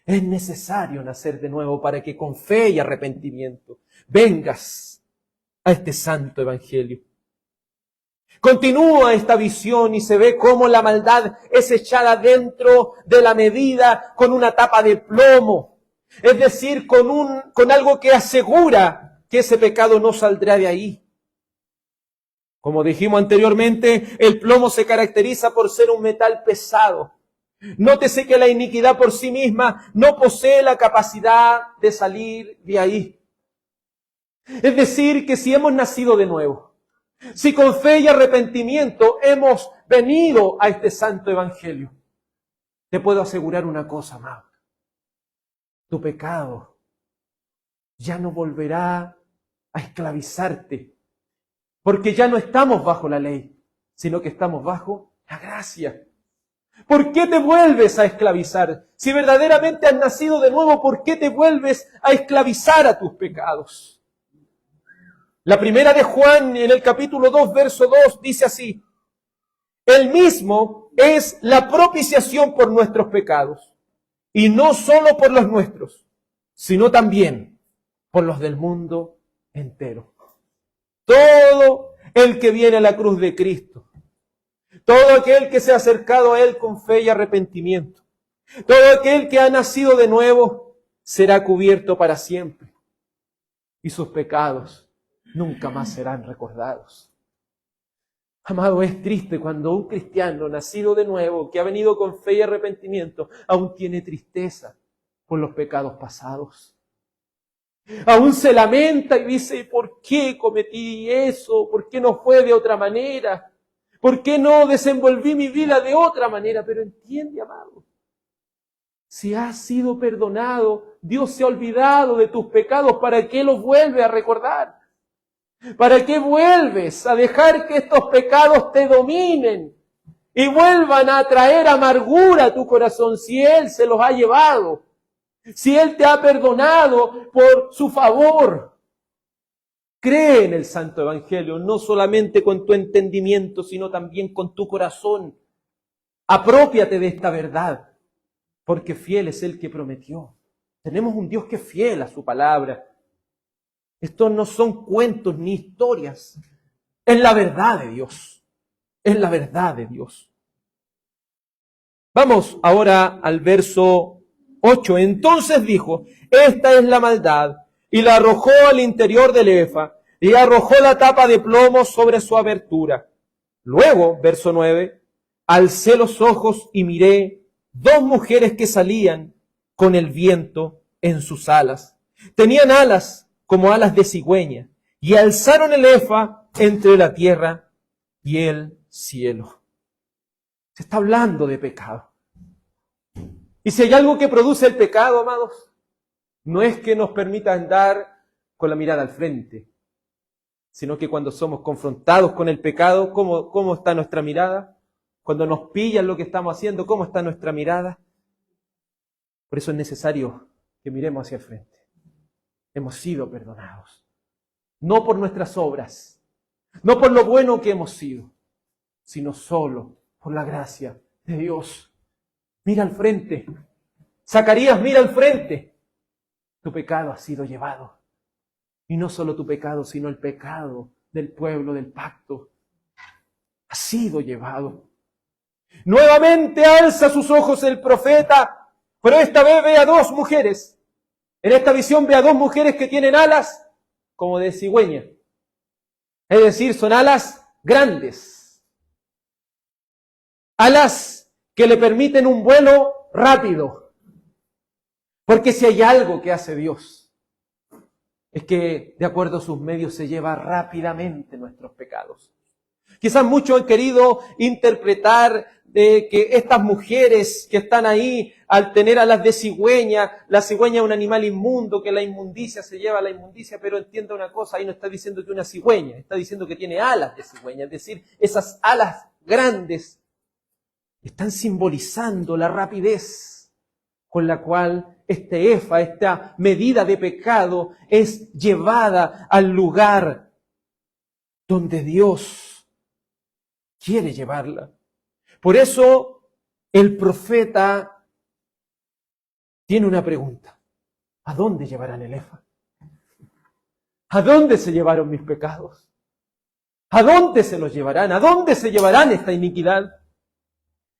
Es necesario nacer de nuevo para que con fe y arrepentimiento vengas a este santo Evangelio. Continúa esta visión y se ve cómo la maldad es echada dentro de la medida con una tapa de plomo. Es decir, con algo que asegura que ese pecado no saldrá de ahí. Como dijimos anteriormente, el plomo se caracteriza por ser un metal pesado. Nótese que la iniquidad por sí misma no posee la capacidad de salir de ahí. Es decir, que si hemos nacido de nuevo, si con fe y arrepentimiento hemos venido a este santo Evangelio, te puedo asegurar una cosa, amado. Tu pecado ya no volverá a esclavizarte, porque ya no estamos bajo la ley, sino que estamos bajo la gracia. ¿Por qué te vuelves a esclavizar? Si verdaderamente has nacido de nuevo, ¿por qué te vuelves a esclavizar a tus pecados? La primera de Juan, en el capítulo 2, verso 2, dice así: Él mismo es la propiciación por nuestros pecados, y no solo por los nuestros, sino también por los del mundo entero. Todo el que viene a la cruz de Cristo, todo aquel que se ha acercado a Él con fe y arrepentimiento, todo aquel que ha nacido de nuevo, será cubierto para siempre. Y sus pecados nunca más serán recordados. Amado, es triste cuando un cristiano nacido de nuevo, que ha venido con fe y arrepentimiento, aún tiene tristeza por los pecados pasados. Aún se lamenta y dice: ¿por qué cometí eso? ¿Por qué no fue de otra manera? ¿Por qué no desenvolví mi vida de otra manera? Pero entiende, amado, si has sido perdonado, Dios se ha olvidado de tus pecados. ¿Para qué los vuelve a recordar? ¿Para qué vuelves a dejar que estos pecados te dominen y vuelvan a traer amargura a tu corazón si Él se los ha llevado? Si Él te ha perdonado por su favor. Cree en el Santo Evangelio, no solamente con tu entendimiento, sino también con tu corazón. Aprópiate de esta verdad, porque fiel es el que prometió. Tenemos un Dios que es fiel a su palabra. Estos no son cuentos ni historias. Es la verdad de Dios. Es la verdad de Dios. Vamos ahora al verso 8. Entonces dijo: esta es la maldad, y la arrojó al interior del efa, y arrojó la tapa de plomo sobre su abertura. Luego, verso 9, alcé los ojos y miré dos mujeres que salían con el viento en sus alas. Tenían alas como alas de cigüeña, y alzaron el efa entre la tierra y el cielo. Se está hablando de pecado. Y si hay algo que produce el pecado, amados, no es que nos permita andar con la mirada al frente, sino que cuando somos confrontados con el pecado, ¿cómo está nuestra mirada? Cuando nos pillan lo que estamos haciendo, ¿cómo está nuestra mirada? Por eso es necesario que miremos hacia el frente. Hemos sido perdonados. No por nuestras obras, no por lo bueno que hemos sido, sino solo por la gracia de Dios. Mira al frente. Zacarías, mira al frente. Tu pecado ha sido llevado. Y no solo tu pecado, sino el pecado del pueblo del pacto ha sido llevado. Nuevamente alza sus ojos el profeta, pero esta vez ve a dos mujeres. En esta visión ve a dos mujeres que tienen alas como de cigüeña. Es decir, son alas grandes. Alas que le permiten un vuelo rápido. Porque si hay algo que hace Dios, es que de acuerdo a sus medios se lleva rápidamente nuestros pecados. Quizás muchos han querido interpretar de que estas mujeres que están ahí, al tener alas de cigüeña, la cigüeña es un animal inmundo, que la inmundicia se lleva a la inmundicia, pero entienda una cosa, ahí no está diciendo que una cigüeña, está diciendo que tiene alas de cigüeña, es decir, esas alas grandes están simbolizando la rapidez con la cual este efa, esta medida de pecado, es llevada al lugar donde Dios quiere llevarla. Por eso el profeta tiene una pregunta. ¿A dónde llevarán el efa? ¿A dónde se llevaron mis pecados? ¿A dónde se los llevarán? ¿A dónde se llevarán esta iniquidad?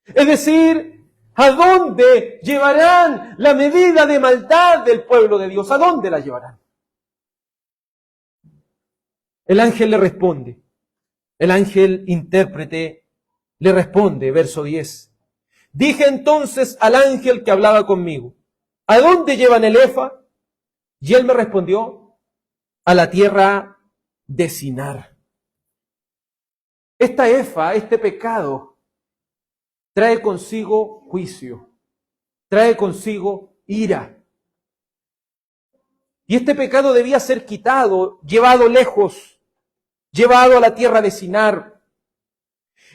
Es decir, ¿a dónde llevarán la medida de maldad del pueblo de Dios? ¿A dónde la llevarán? El ángel le responde. El ángel intérprete le responde, verso 10. Dije entonces al ángel que hablaba conmigo, ¿a dónde llevan el efa? Y él me respondió, a la tierra de Sinar. Esta efa, este pecado, trae consigo juicio, trae consigo ira. Y este pecado debía ser quitado, llevado lejos, llevado a la tierra de Sinar.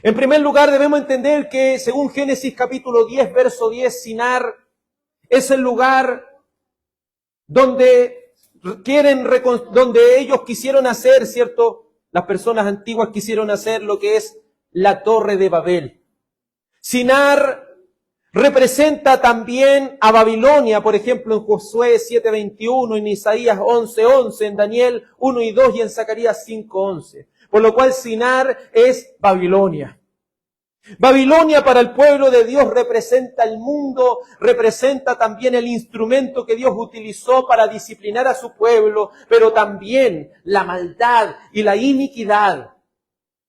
En primer lugar, debemos entender que, según Génesis capítulo 10, verso 10, Sinar es el lugar donde ellos quisieron hacer, ¿cierto? Las personas antiguas quisieron hacer lo que es la Torre de Babel. Sinar representa también a Babilonia, por ejemplo, en Josué 7:21, en Isaías 11:11, en Daniel 1:2 y en Zacarías 5:11. Por lo cual Sinar es Babilonia. Babilonia para el pueblo de Dios representa el mundo, representa también el instrumento que Dios utilizó para disciplinar a su pueblo, pero también la maldad y la iniquidad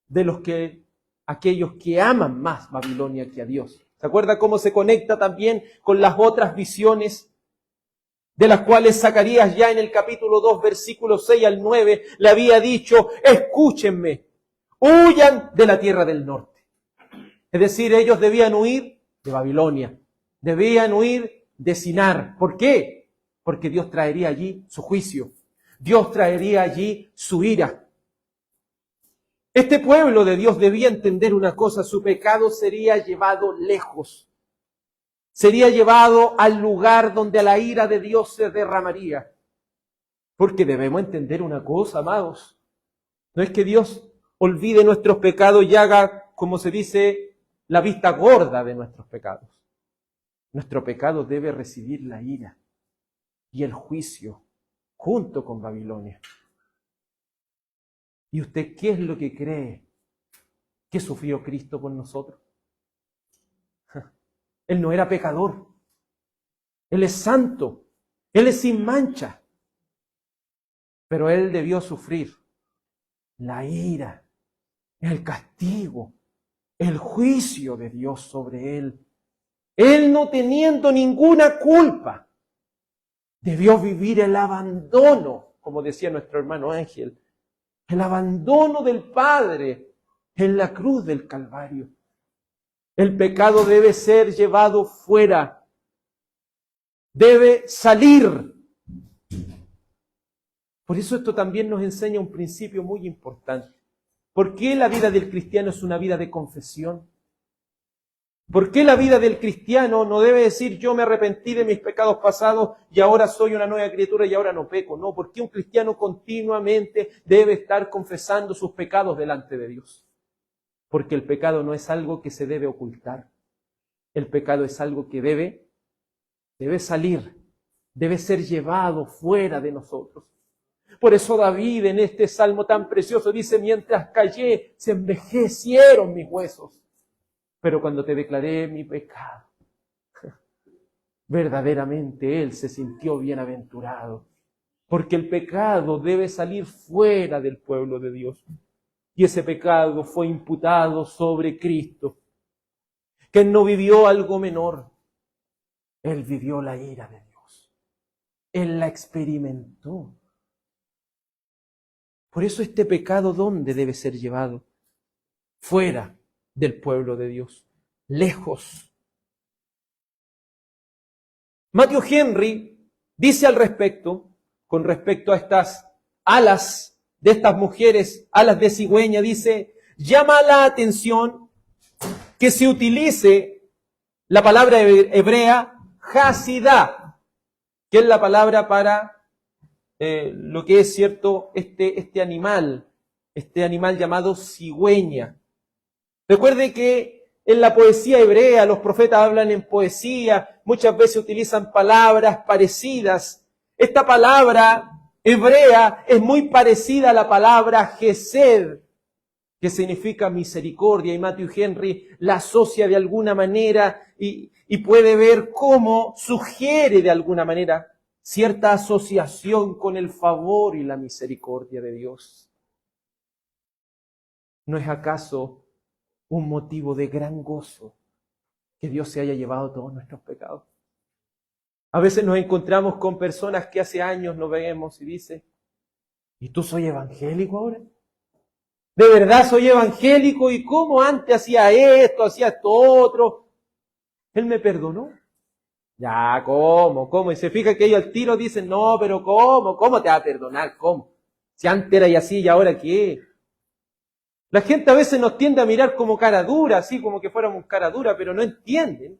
de aquellos que aman más Babilonia que a Dios. ¿Se acuerda cómo se conecta también con las otras visiones de las cuales Zacarías ya en el capítulo 2, versículos 6 al 9, le había dicho, escúchenme, huyan de la tierra del norte? Es decir, ellos debían huir de Babilonia, debían huir de Sinar. ¿Por qué? Porque Dios traería allí su juicio, Dios traería allí su ira. Este pueblo de Dios debía entender una cosa, su pecado sería llevado lejos. Sería llevado al lugar donde la ira de Dios se derramaría. Porque debemos entender una cosa, amados. No es que Dios olvide nuestros pecados y haga, como se dice, la vista gorda de nuestros pecados. Nuestro pecado debe recibir la ira y el juicio junto con Babilonia. ¿Y usted qué es lo que cree que sufrió Cristo por nosotros? Él no era pecador. Él es santo. Él es sin mancha. Pero Él debió sufrir la ira, el castigo, el juicio de Dios sobre Él. Él, no teniendo ninguna culpa, debió vivir el abandono, como decía nuestro hermano Ángel, el abandono del Padre en la cruz del Calvario. El pecado debe ser llevado fuera, debe salir. Por eso esto también nos enseña un principio muy importante. ¿Por qué la vida del cristiano es una vida de confesión? ¿Por qué la vida del cristiano no debe decir yo me arrepentí de mis pecados pasados y ahora soy una nueva criatura y ahora no peco? No, porque un cristiano continuamente debe estar confesando sus pecados delante de Dios. Porque el pecado no es algo que se debe ocultar. El pecado es algo que debe salir, debe ser llevado fuera de nosotros. Por eso David en este salmo tan precioso dice, mientras callé, se envejecieron mis huesos. Pero cuando te declaré mi pecado, verdaderamente Él se sintió bienaventurado, porque el pecado debe salir fuera del pueblo de Dios. Y ese pecado fue imputado sobre Cristo, que Él no vivió algo menor. Él vivió la ira de Dios. Él la experimentó. Por eso este pecado, ¿dónde debe ser llevado? Fuera del pueblo de Dios, lejos. Matthew Henry dice al respecto, con respecto a estas alas de estas mujeres, alas de cigüeña, dice, llama la atención que se utilice la palabra hebrea Hasidah, que es la palabra para lo que es cierto este animal llamado cigüeña. Recuerde que en la poesía hebrea, los profetas hablan en poesía, muchas veces utilizan palabras parecidas. Esta palabra hebrea es muy parecida a la palabra Gesed, que significa misericordia, y Matthew Henry la asocia de alguna manera y puede ver cómo sugiere de alguna manera cierta asociación con el favor y la misericordia de Dios. ¿No es acaso un motivo de gran gozo que Dios se haya llevado todos nuestros pecados? A veces nos encontramos con personas que hace años no vemos y dicen, ¿y tú soy evangélico ahora? ¿De verdad soy evangélico? ¿Y cómo antes hacía esto otro? Él me perdonó. Ya, ¿cómo? Y se fija que ellos al tiro dicen, no, pero ¿cómo te va a perdonar? ¿Cómo? Si antes era y así, ¿y ahora qué? La gente a veces nos tiende a mirar como cara dura, así como que fuéramos cara dura, pero no entienden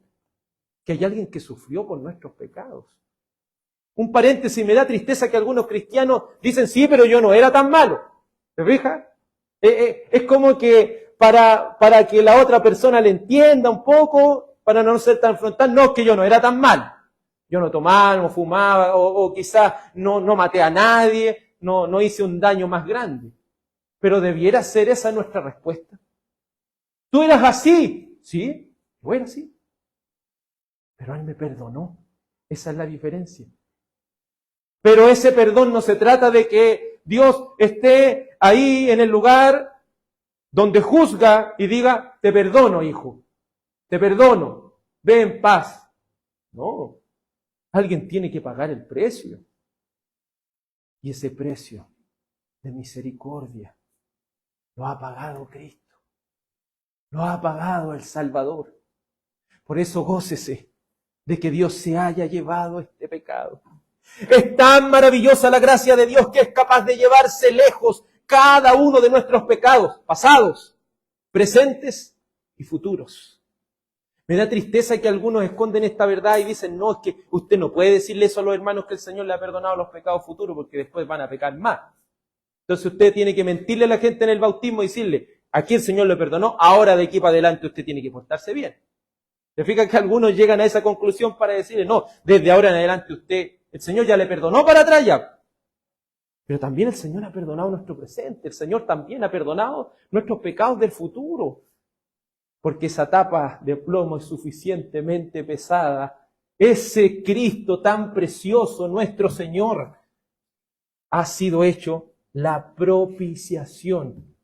que hay alguien que sufrió por nuestros pecados. Un paréntesis, me da tristeza que algunos cristianos dicen, sí, pero yo no era tan malo. ¿Te fijas? Es como que para que la otra persona le entienda un poco, para no ser tan frontal, no, es que yo no era tan malo. Yo no tomaba, no fumaba, o quizás no maté a nadie, no hice un daño más grande. Pero debiera ser esa nuestra respuesta. Tú eras así, ¿sí? Yo era así. Pero Él me perdonó. Esa es la diferencia. Pero ese perdón no se trata de que Dios esté ahí en el lugar donde juzga y diga, te perdono, hijo. Te perdono. Ve en paz. No. Alguien tiene que pagar el precio. Y ese precio de misericordia lo ha pagado Cristo. Lo ha pagado el Salvador. Por eso gócese de que Dios se haya llevado este pecado. Es tan maravillosa la gracia de Dios que es capaz de llevarse lejos cada uno de nuestros pecados, pasados, presentes y futuros. Me da tristeza que algunos esconden esta verdad y dicen, no, es que usted no puede decirle eso a los hermanos que el Señor le ha perdonado los pecados futuros porque después van a pecar más. Entonces usted tiene que mentirle a la gente en el bautismo y decirle, aquí el Señor le perdonó, ahora de aquí para adelante usted tiene que portarse bien. ¿Se fija que algunos llegan a esa conclusión para decirle, no, desde ahora en adelante el Señor ya le perdonó para atrás ya? Pero también el Señor ha perdonado nuestro presente, el Señor también ha perdonado nuestros pecados del futuro. Porque esa tapa de plomo es suficientemente pesada. Ese Cristo tan precioso, nuestro Señor, ha sido hecho la propiciación.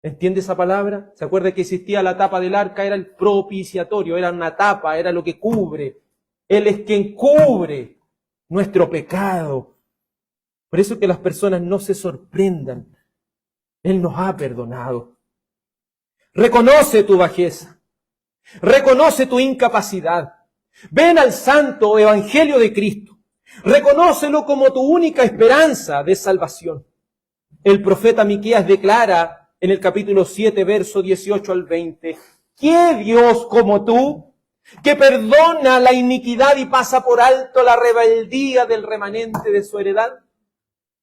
¿Entiende esa palabra? ¿Se acuerda que existía la tapa del arca? Era el propiciatorio, era una tapa, era lo que cubre. Él es quien cubre nuestro pecado. Por eso que las personas no se sorprendan. Él nos ha perdonado. Reconoce tu bajeza. Reconoce tu incapacidad. Ven al santo evangelio de Cristo. Reconócelo como tu única esperanza de salvación. El profeta Miqueas declara en el capítulo 7, verso 18 al 20, ¿qué Dios como tú, que perdona la iniquidad y pasa por alto la rebeldía del remanente de su heredad?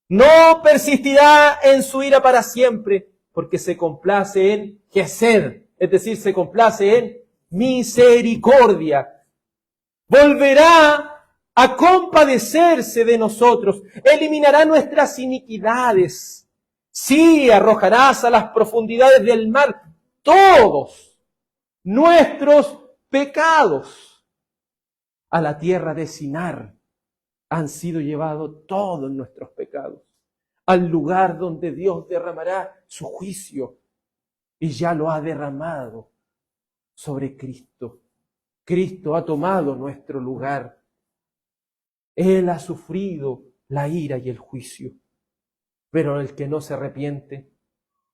No persistirá en su ira para siempre, porque se complace en Gesed, es decir, se complace en misericordia. Volverá a compadecerse de nosotros, eliminará nuestras iniquidades. Sí, arrojarás a las profundidades del mar todos nuestros pecados. A la tierra de Sinar han sido llevados todos nuestros pecados, al lugar donde Dios derramará su juicio, y ya lo ha derramado sobre Cristo. Cristo ha tomado nuestro lugar. Él ha sufrido la ira y el juicio, pero el que no se arrepiente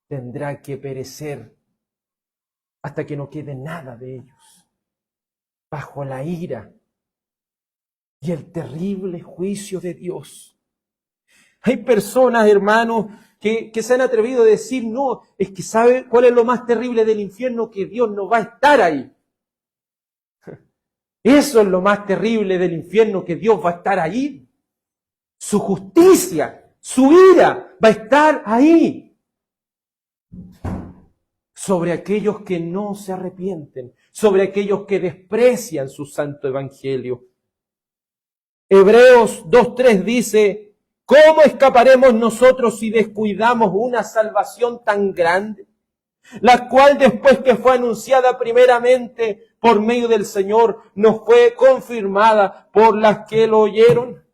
tendrá que perecer hasta que no quede nada de ellos, bajo la ira y el terrible juicio de Dios. Hay personas, hermanos, que se han atrevido a decir, no, es que ¿sabe cuál es lo más terrible del infierno? Que Dios no va a estar ahí. Eso es lo más terrible del infierno, que Dios va a estar ahí. Su justicia, su ira va a estar ahí. Sobre aquellos que no se arrepienten, sobre aquellos que desprecian su santo evangelio. Hebreos 2:3 dice, ¿cómo escaparemos nosotros si descuidamos una salvación tan grande? La cual después que fue anunciada primeramente por medio del Señor, nos fue confirmada por las que lo oyeron.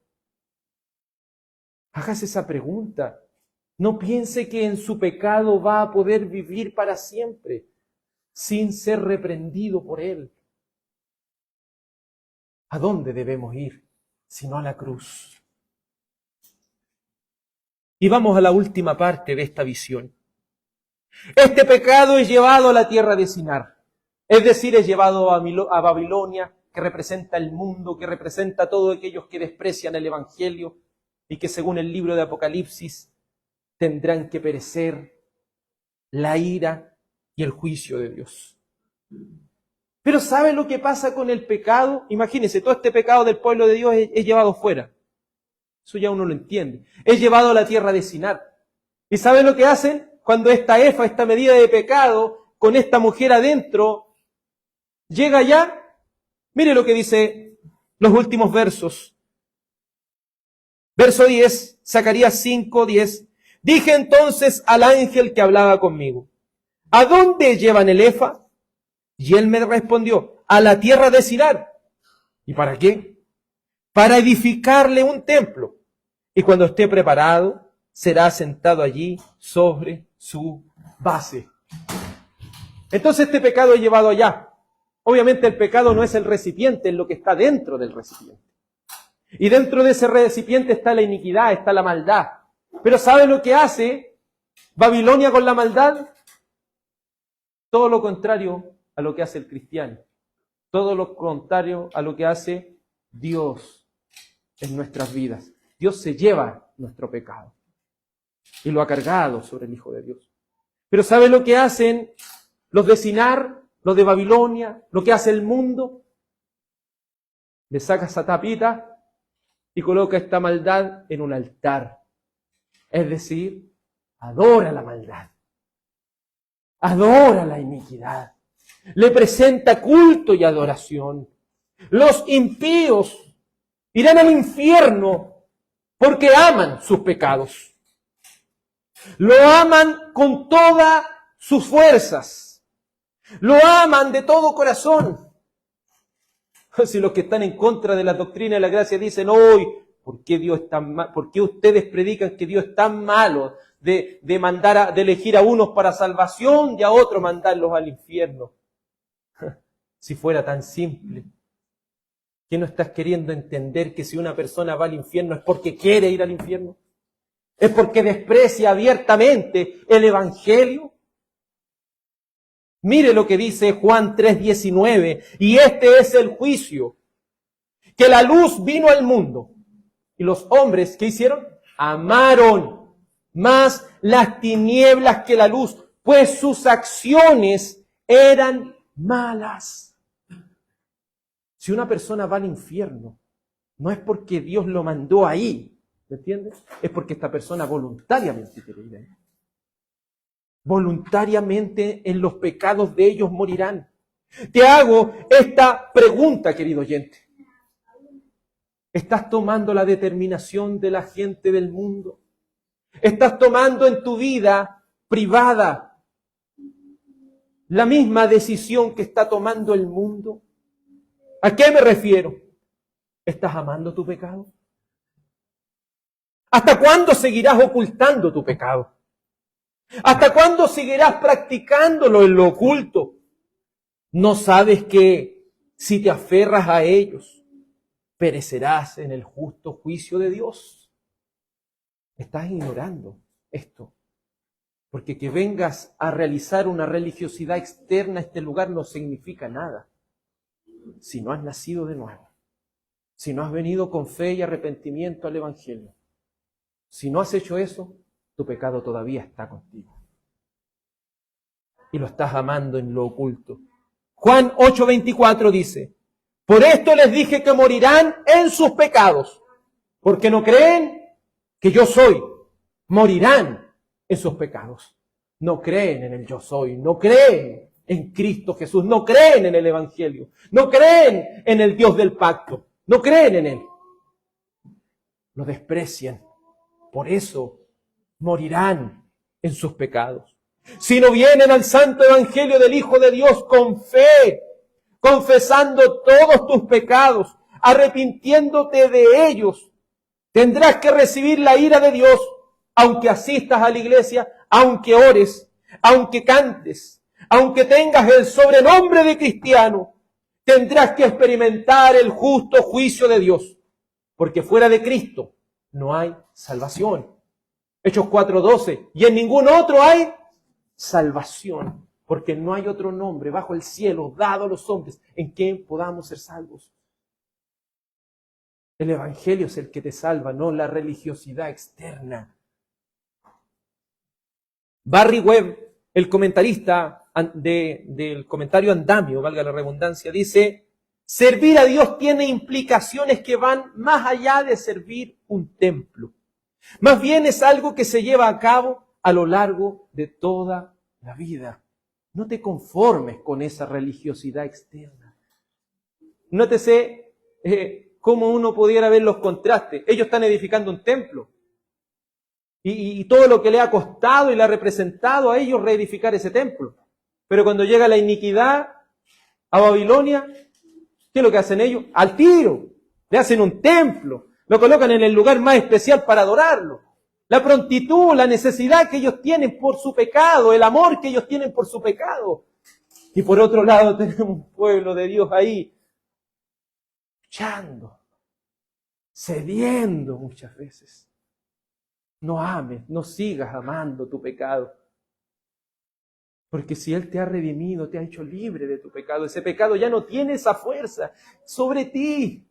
Hágase esa pregunta. No piense que en su pecado va a poder vivir para siempre sin ser reprendido por Él. ¿A dónde debemos ir? Sino a la cruz. Y vamos a la última parte de esta visión. Este pecado es llevado a la tierra de Sinar. Es decir, es llevado a Babilonia, que representa el mundo, que representa a todos aquellos que desprecian el Evangelio y que según el libro de Apocalipsis tendrán que perecer la ira y el juicio de Dios. Pero ¿sabe lo que pasa con el pecado? Imagínense, todo este pecado del pueblo de Dios es llevado fuera. Eso ya uno lo entiende. Es llevado a la tierra de Sinar. ¿Y sabe lo que hacen? Cuando esta medida de pecado, con esta mujer adentro, llega allá, mire lo que dice los últimos versos. Verso 10, Zacarías 5:10. Dije entonces al ángel que hablaba conmigo, ¿a dónde llevan el efa? Y él me respondió, a la tierra de Sinar. ¿Y para qué? Para edificarle un templo. Y cuando esté preparado, será sentado allí sobre su base. Entonces este pecado es llevado allá. Obviamente el pecado no es el recipiente, es lo que está dentro del recipiente. Y dentro de ese recipiente está la iniquidad, está la maldad. Pero ¿sabe lo que hace Babilonia con la maldad? Todo lo contrario a lo que hace el cristiano. Todo lo contrario a lo que hace Dios en nuestras vidas. Dios se lleva nuestro pecado y lo ha cargado sobre el Hijo de Dios. Pero ¿sabe lo que hacen los de Sinar, los de Babilonia, lo que hace el mundo? Le saca esa tapita y coloca esta maldad en un altar. Es decir, adora la maldad, adora la iniquidad, le presenta culto y adoración. Los impíos irán al infierno porque aman sus pecados. Lo aman con todas sus fuerzas. Lo aman de todo corazón. Si los que están en contra de la doctrina de la gracia dicen hoy, ¿por qué Dios es tan malo? ¿Por qué ustedes predican que Dios es tan malo de elegir a unos para salvación y a otros mandarlos al infierno? Si fuera tan simple. ¿Qué no estás queriendo entender que si una persona va al infierno es porque quiere ir al infierno? ¿Es porque desprecia abiertamente el Evangelio? Mire lo que dice Juan 3:19. Y este es el juicio, que la luz vino al mundo. Y los hombres, ¿qué hicieron? Amaron más las tinieblas que la luz, pues sus acciones eran malas. Si una persona va al infierno, no es porque Dios lo mandó ahí, ¿me entiendes? Es porque esta persona voluntariamente quiere ir ahí. Voluntariamente en los pecados de ellos morirán. Te hago esta pregunta, querido oyente. ¿Estás tomando la determinación de la gente del mundo? ¿Estás tomando en tu vida privada la misma decisión que está tomando el mundo? ¿A qué me refiero? ¿Estás amando tu pecado? ¿Hasta cuándo seguirás ocultando tu pecado? ¿Hasta cuándo seguirás practicándolo en lo oculto? ¿No sabes que si te aferras a ellos, perecerás en el justo juicio de Dios? Estás ignorando esto. Porque que vengas a realizar una religiosidad externa a este lugar no significa nada. Si no has nacido de nuevo, si no has venido con fe y arrepentimiento al Evangelio, si no has hecho eso, tu pecado todavía está contigo. Y lo estás amando en lo oculto. Juan 8:24 dice, por esto les dije que morirán en sus pecados, porque no creen que yo soy. Morirán en sus pecados. No creen en el yo soy, no creen en Cristo Jesús, no creen en el Evangelio, no creen en el Dios del pacto, no creen en Él. Lo desprecian. Por eso morirán en sus pecados. Si no vienen al santo evangelio del Hijo de Dios con fe, confesando todos tus pecados, arrepintiéndote de ellos, tendrás que recibir la ira de Dios, aunque asistas a la iglesia, aunque ores, aunque cantes, aunque tengas el sobrenombre de cristiano, tendrás que experimentar el justo juicio de Dios, porque fuera de Cristo no hay salvación. Hechos 4:12, y en ningún otro hay salvación, porque no hay otro nombre bajo el cielo dado a los hombres en quien podamos ser salvos. El Evangelio es el que te salva, no la religiosidad externa. Barry Webb, el comentarista del comentario Andamio, valga la redundancia, dice, servir a Dios tiene implicaciones que van más allá de servir un templo. Más bien es algo que se lleva a cabo a lo largo de toda la vida. No te conformes con esa religiosidad externa. Nótese cómo uno pudiera ver los contrastes. Ellos están edificando un templo. Y todo lo que le ha costado y le ha representado a ellos reedificar ese templo. Pero cuando llega la iniquidad a Babilonia, ¿qué es lo que hacen ellos? Al tiro. Le hacen un templo. Lo colocan en el lugar más especial para adorarlo. La prontitud, la necesidad que ellos tienen por su pecado, el amor que ellos tienen por su pecado. Y por otro lado tenemos un pueblo de Dios ahí, luchando, cediendo muchas veces. No ames, no sigas amando tu pecado. Porque si Él te ha redimido, te ha hecho libre de tu pecado, ese pecado ya no tiene esa fuerza sobre ti.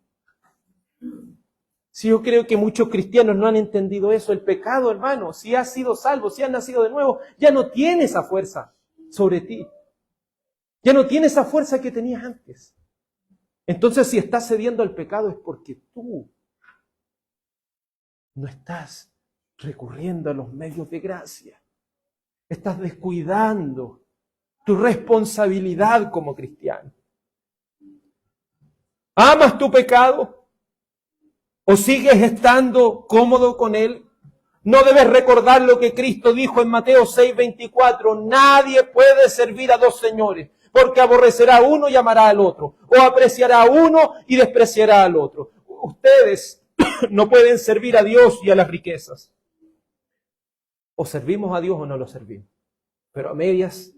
Si yo creo que muchos cristianos no han entendido eso, el pecado, hermano, si has sido salvo, si has nacido de nuevo, ya no tiene esa fuerza sobre ti. Ya no tiene esa fuerza que tenías antes. Entonces, si estás cediendo al pecado es porque tú no estás recurriendo a los medios de gracia. Estás descuidando tu responsabilidad como cristiano. ¿Amas tu pecado? ¿O sigues estando cómodo con él? No debes recordar lo que Cristo dijo en Mateo 6:24. Nadie puede servir a dos señores, porque aborrecerá a uno y amará al otro, o apreciará a uno y despreciará al otro. Ustedes no pueden servir a Dios y a las riquezas. O servimos a Dios o no lo servimos. Pero a medias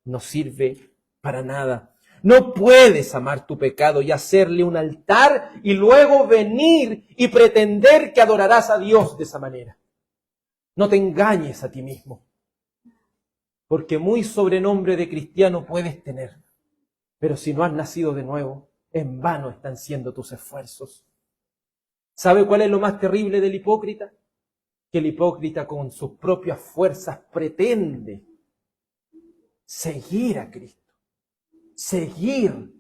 no sirve para nada. No puedes amar tu pecado y hacerle un altar y luego venir y pretender que adorarás a Dios de esa manera. No te engañes a ti mismo. Porque muy sobrenombre de cristiano puedes tener. Pero si no has nacido de nuevo, en vano están siendo tus esfuerzos. ¿Sabe cuál es lo más terrible del hipócrita? Que el hipócrita con sus propias fuerzas pretende seguir a Cristo. Seguir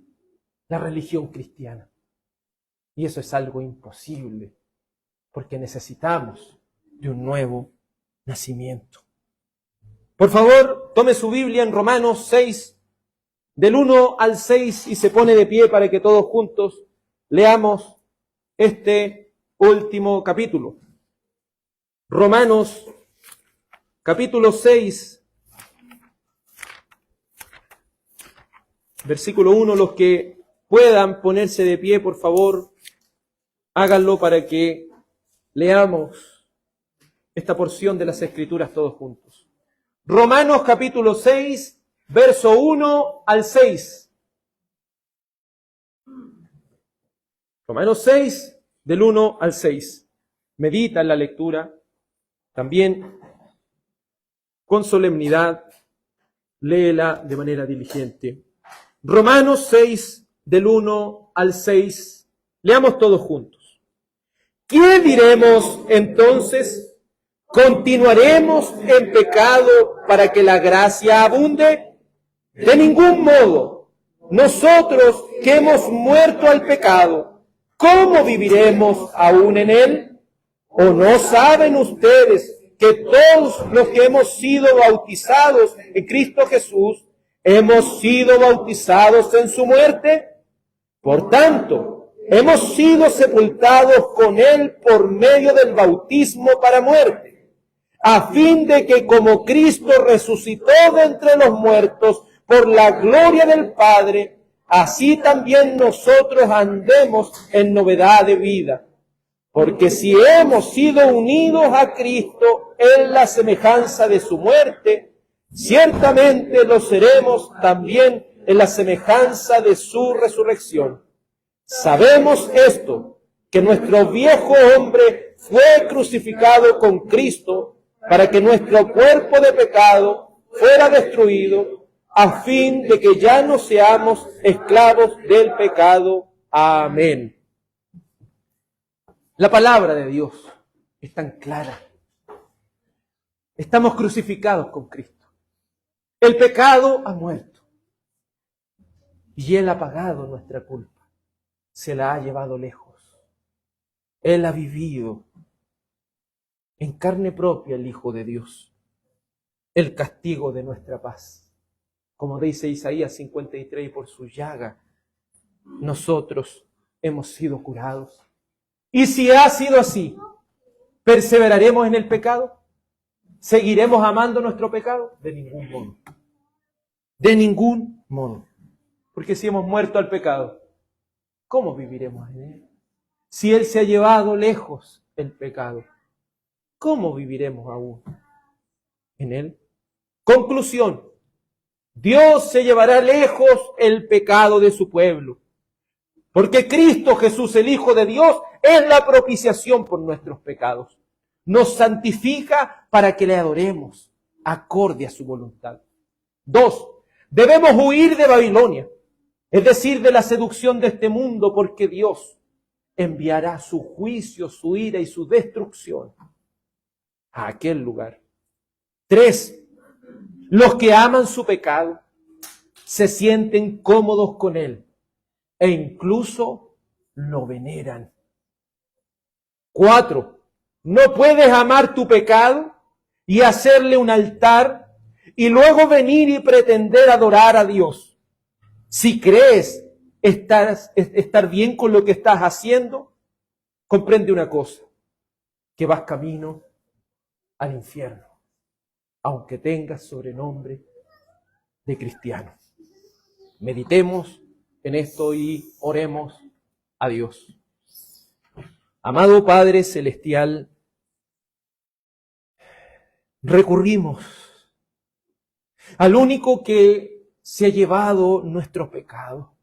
la religión cristiana. Y eso es algo imposible, porque necesitamos de un nuevo nacimiento. Por favor, tome su Biblia en Romanos 6, del 1 al 6, y se pone de pie para que todos juntos leamos este último capítulo. Romanos, capítulo 6, Versículo 1, los que puedan ponerse de pie, por favor, háganlo para que leamos esta porción de las Escrituras todos juntos. Romanos capítulo 6, verso 1 al 6. Romanos 6, del 1 al 6. Medita en la lectura, también con solemnidad, léela de manera diligente. Romanos 6, del 1 al 6. Leamos todos juntos. ¿Qué diremos entonces? ¿Continuaremos en pecado para que la gracia abunde? De ningún modo. Nosotros que hemos muerto al pecado, ¿cómo viviremos aún en él? ¿O no saben ustedes que todos los que hemos sido bautizados en Cristo Jesús, hemos sido bautizados en su muerte? Por tanto, hemos sido sepultados con él por medio del bautismo para muerte, a fin de que como Cristo resucitó de entre los muertos por la gloria del Padre, así también nosotros andemos en novedad de vida. Porque si hemos sido unidos a Cristo en la semejanza de su muerte, ciertamente lo seremos también en la semejanza de su resurrección. Sabemos esto, que nuestro viejo hombre fue crucificado con Cristo para que nuestro cuerpo de pecado fuera destruido, a fin de que ya no seamos esclavos del pecado. Amén. La palabra de Dios es tan clara. Estamos crucificados con Cristo. El pecado ha muerto. Y Él ha pagado nuestra culpa. Se la ha llevado lejos. Él ha vivido en carne propia el Hijo de Dios. El castigo de nuestra paz. Como dice Isaías 53, por su llaga nosotros hemos sido curados. Y si ha sido así, ¿perseveraremos en el pecado? ¿Seguiremos amando nuestro pecado? De ningún modo. De ningún modo. Porque si hemos muerto al pecado, ¿cómo viviremos en él? Si Él se ha llevado lejos el pecado, ¿cómo viviremos aún en él? Conclusión. Dios se llevará lejos el pecado de su pueblo. Porque Cristo Jesús, el Hijo de Dios, es la propiciación por nuestros pecados. Nos santifica para que le adoremos acorde a su voluntad. 2. Debemos huir de Babilonia, es decir, de la seducción de este mundo, porque Dios enviará su juicio, su ira y su destrucción a aquel lugar. 3. Los que aman su pecado se sienten cómodos con él e incluso lo veneran. 4. No puedes amar tu pecado y hacerle un altar y luego venir y pretender adorar a Dios. Si crees estar bien con lo que estás haciendo, comprende una cosa, que vas camino al infierno, aunque tengas sobrenombre de cristiano. Meditemos en esto y oremos a Dios. Amado Padre Celestial, recurrimos al único que se ha llevado nuestro pecado,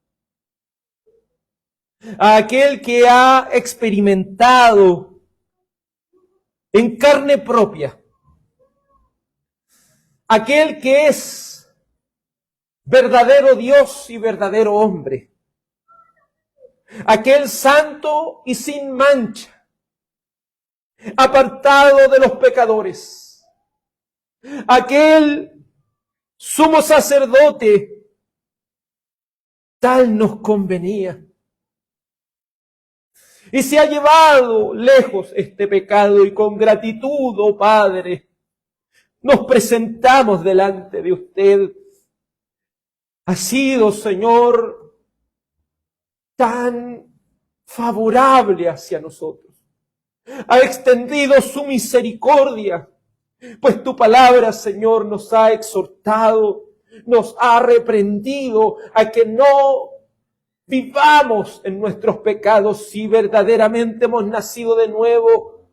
a aquel que ha experimentado en carne propia, aquel que es verdadero Dios y verdadero hombre, aquel santo y sin mancha, apartado de los pecadores, aquel sumo sacerdote, tal nos convenía. Y se ha llevado lejos este pecado y con gratitud, oh Padre, nos presentamos delante de usted. Ha sido, Señor, tan favorable hacia nosotros. Ha extendido su misericordia, pues tu palabra, Señor, nos ha exhortado nos ha reprendido a que no vivamos en nuestros pecados si verdaderamente hemos nacido de nuevo.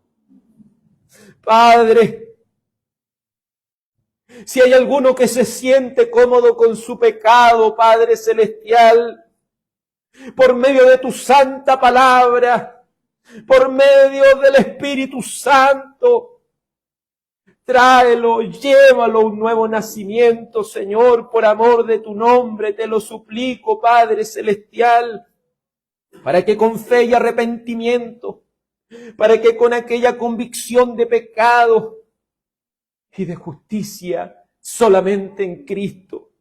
Padre, si hay alguno que se siente cómodo con su pecado, Padre Celestial, por medio de tu santa palabra, por medio del Espíritu Santo, tráelo, llévalo a un nuevo nacimiento, Señor, por amor de tu nombre, te lo suplico, Padre Celestial, para que con fe y arrepentimiento, para que con aquella convicción de pecado y de justicia solamente en Cristo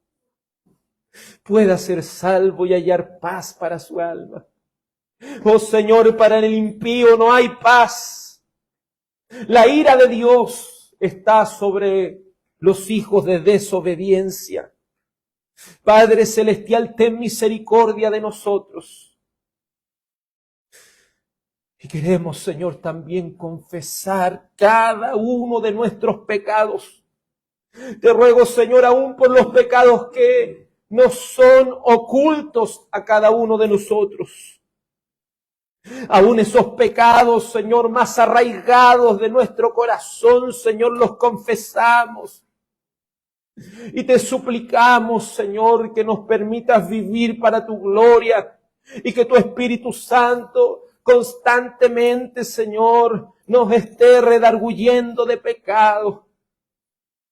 pueda ser salvo y hallar paz para su alma. Oh Señor, para el impío no hay paz. La ira de Dios está sobre los hijos de desobediencia. Padre Celestial, ten misericordia de nosotros. Y queremos, Señor, también confesar cada uno de nuestros pecados. Te ruego, Señor, aún por los pecados que nos son ocultos a cada uno de nosotros. Aún esos pecados, Señor, más arraigados de nuestro corazón, Señor, los confesamos. Y te suplicamos, Señor, que nos permitas vivir para tu gloria y que tu Espíritu Santo constantemente, Señor, nos esté redarguyendo de pecado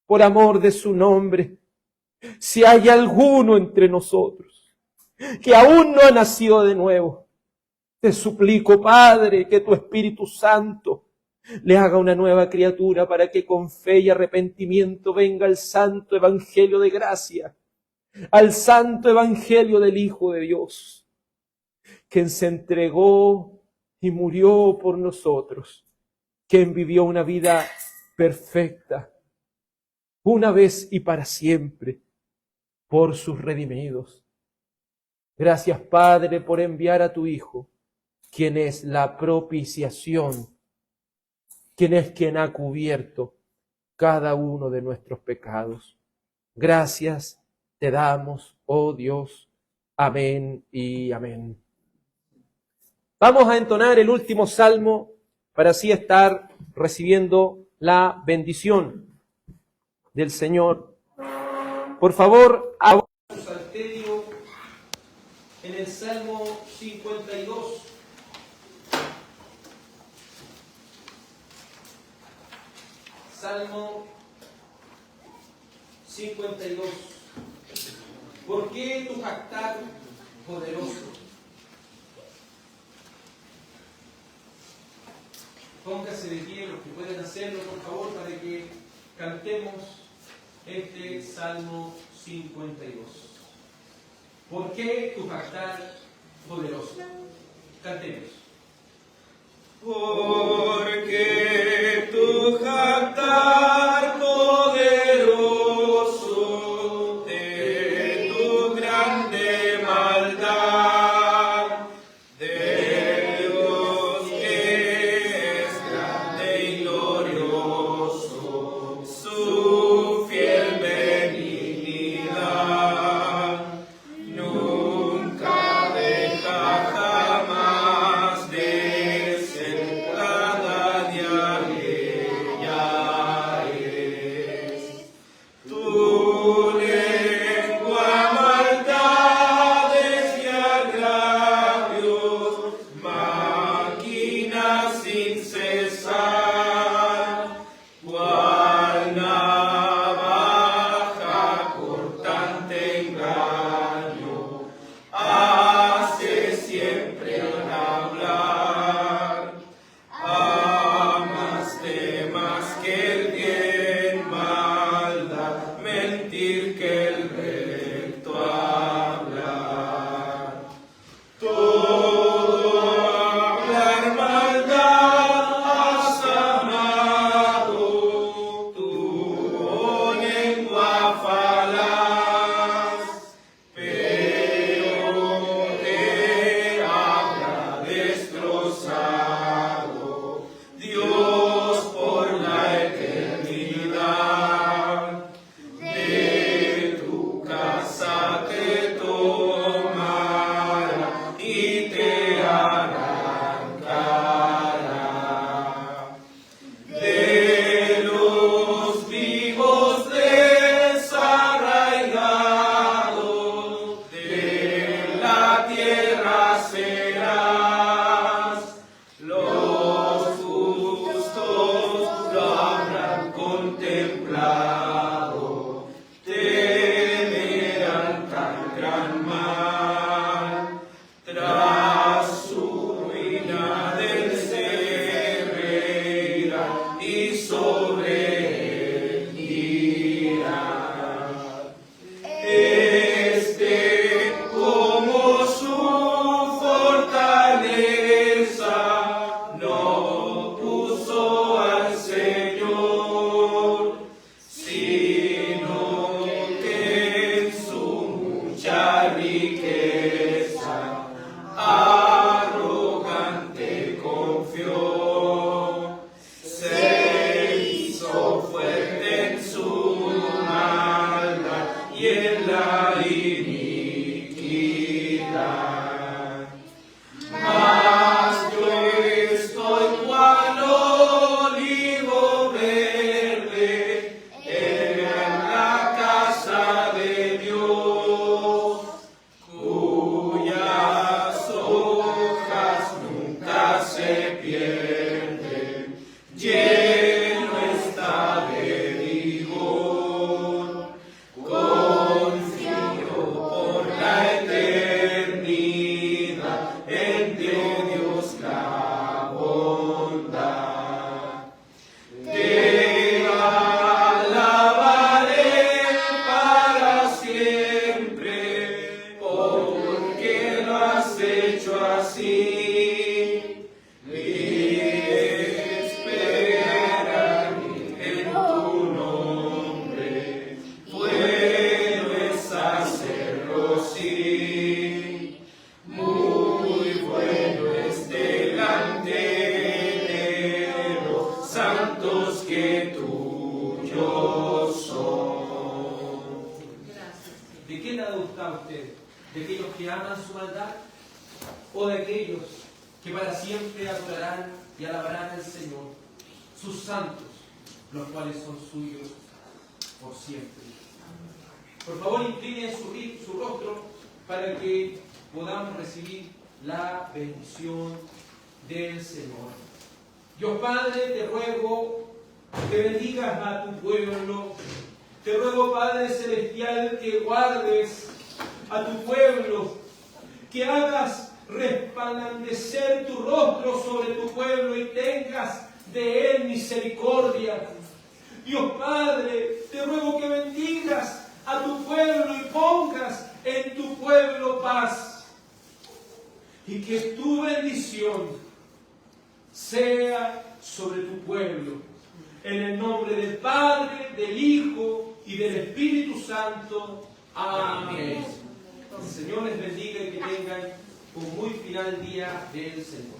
por amor de su nombre. Si hay alguno entre nosotros que aún no ha nacido de nuevo, te suplico, Padre, que tu Espíritu Santo le haga una nueva criatura para que con fe y arrepentimiento venga el santo evangelio de gracia, al santo evangelio del Hijo de Dios, quien se entregó y murió por nosotros, quien vivió una vida perfecta, una vez y para siempre, por sus redimidos. Gracias, Padre, por enviar a tu Hijo, quien es la propiciación, quien ha cubierto cada uno de nuestros pecados. Gracias te damos, oh Dios. Amén y amén. Vamos a entonar el último salmo para así estar recibiendo la bendición del Señor. Por favor, abra su salterio en el Salmo 52. Salmo 52. ¿Por qué tu jactar poderoso? Póngase de pie los que pueden hacerlo, por favor, para que cantemos este Salmo 52. ¿Por qué tu jactar poderoso? Cantemos. Porque tu jactar poderoso de tu grande maldad, de Dios que es grande y glorioso, su fiel benignidad nunca deja jamás de ser cada lleno está de vigor, confío por la eternidad en Dios la bondad. Te alabaré para siempre, porque lo has hecho así. ¿De qué lado está usted? ¿De aquellos que aman su maldad? ¿O de aquellos que para siempre adorarán y alabarán al Señor, sus santos, los cuales son suyos por siempre? Por favor, incline su rostro para que podamos recibir la bendición del Señor. Dios Padre, te ruego que bendigas a tu pueblo. Te ruego, Padre Celestial, que guardes a tu pueblo, que hagas resplandecer tu rostro sobre tu pueblo y tengas de él misericordia. Dios Padre, te ruego que bendigas a tu pueblo y pongas en tu pueblo paz. Y que tu bendición sea sobre tu pueblo. En el nombre del Padre, del Hijo y del Espíritu Santo. Amén. El Señor les bendiga y que tengan un muy final día del Señor.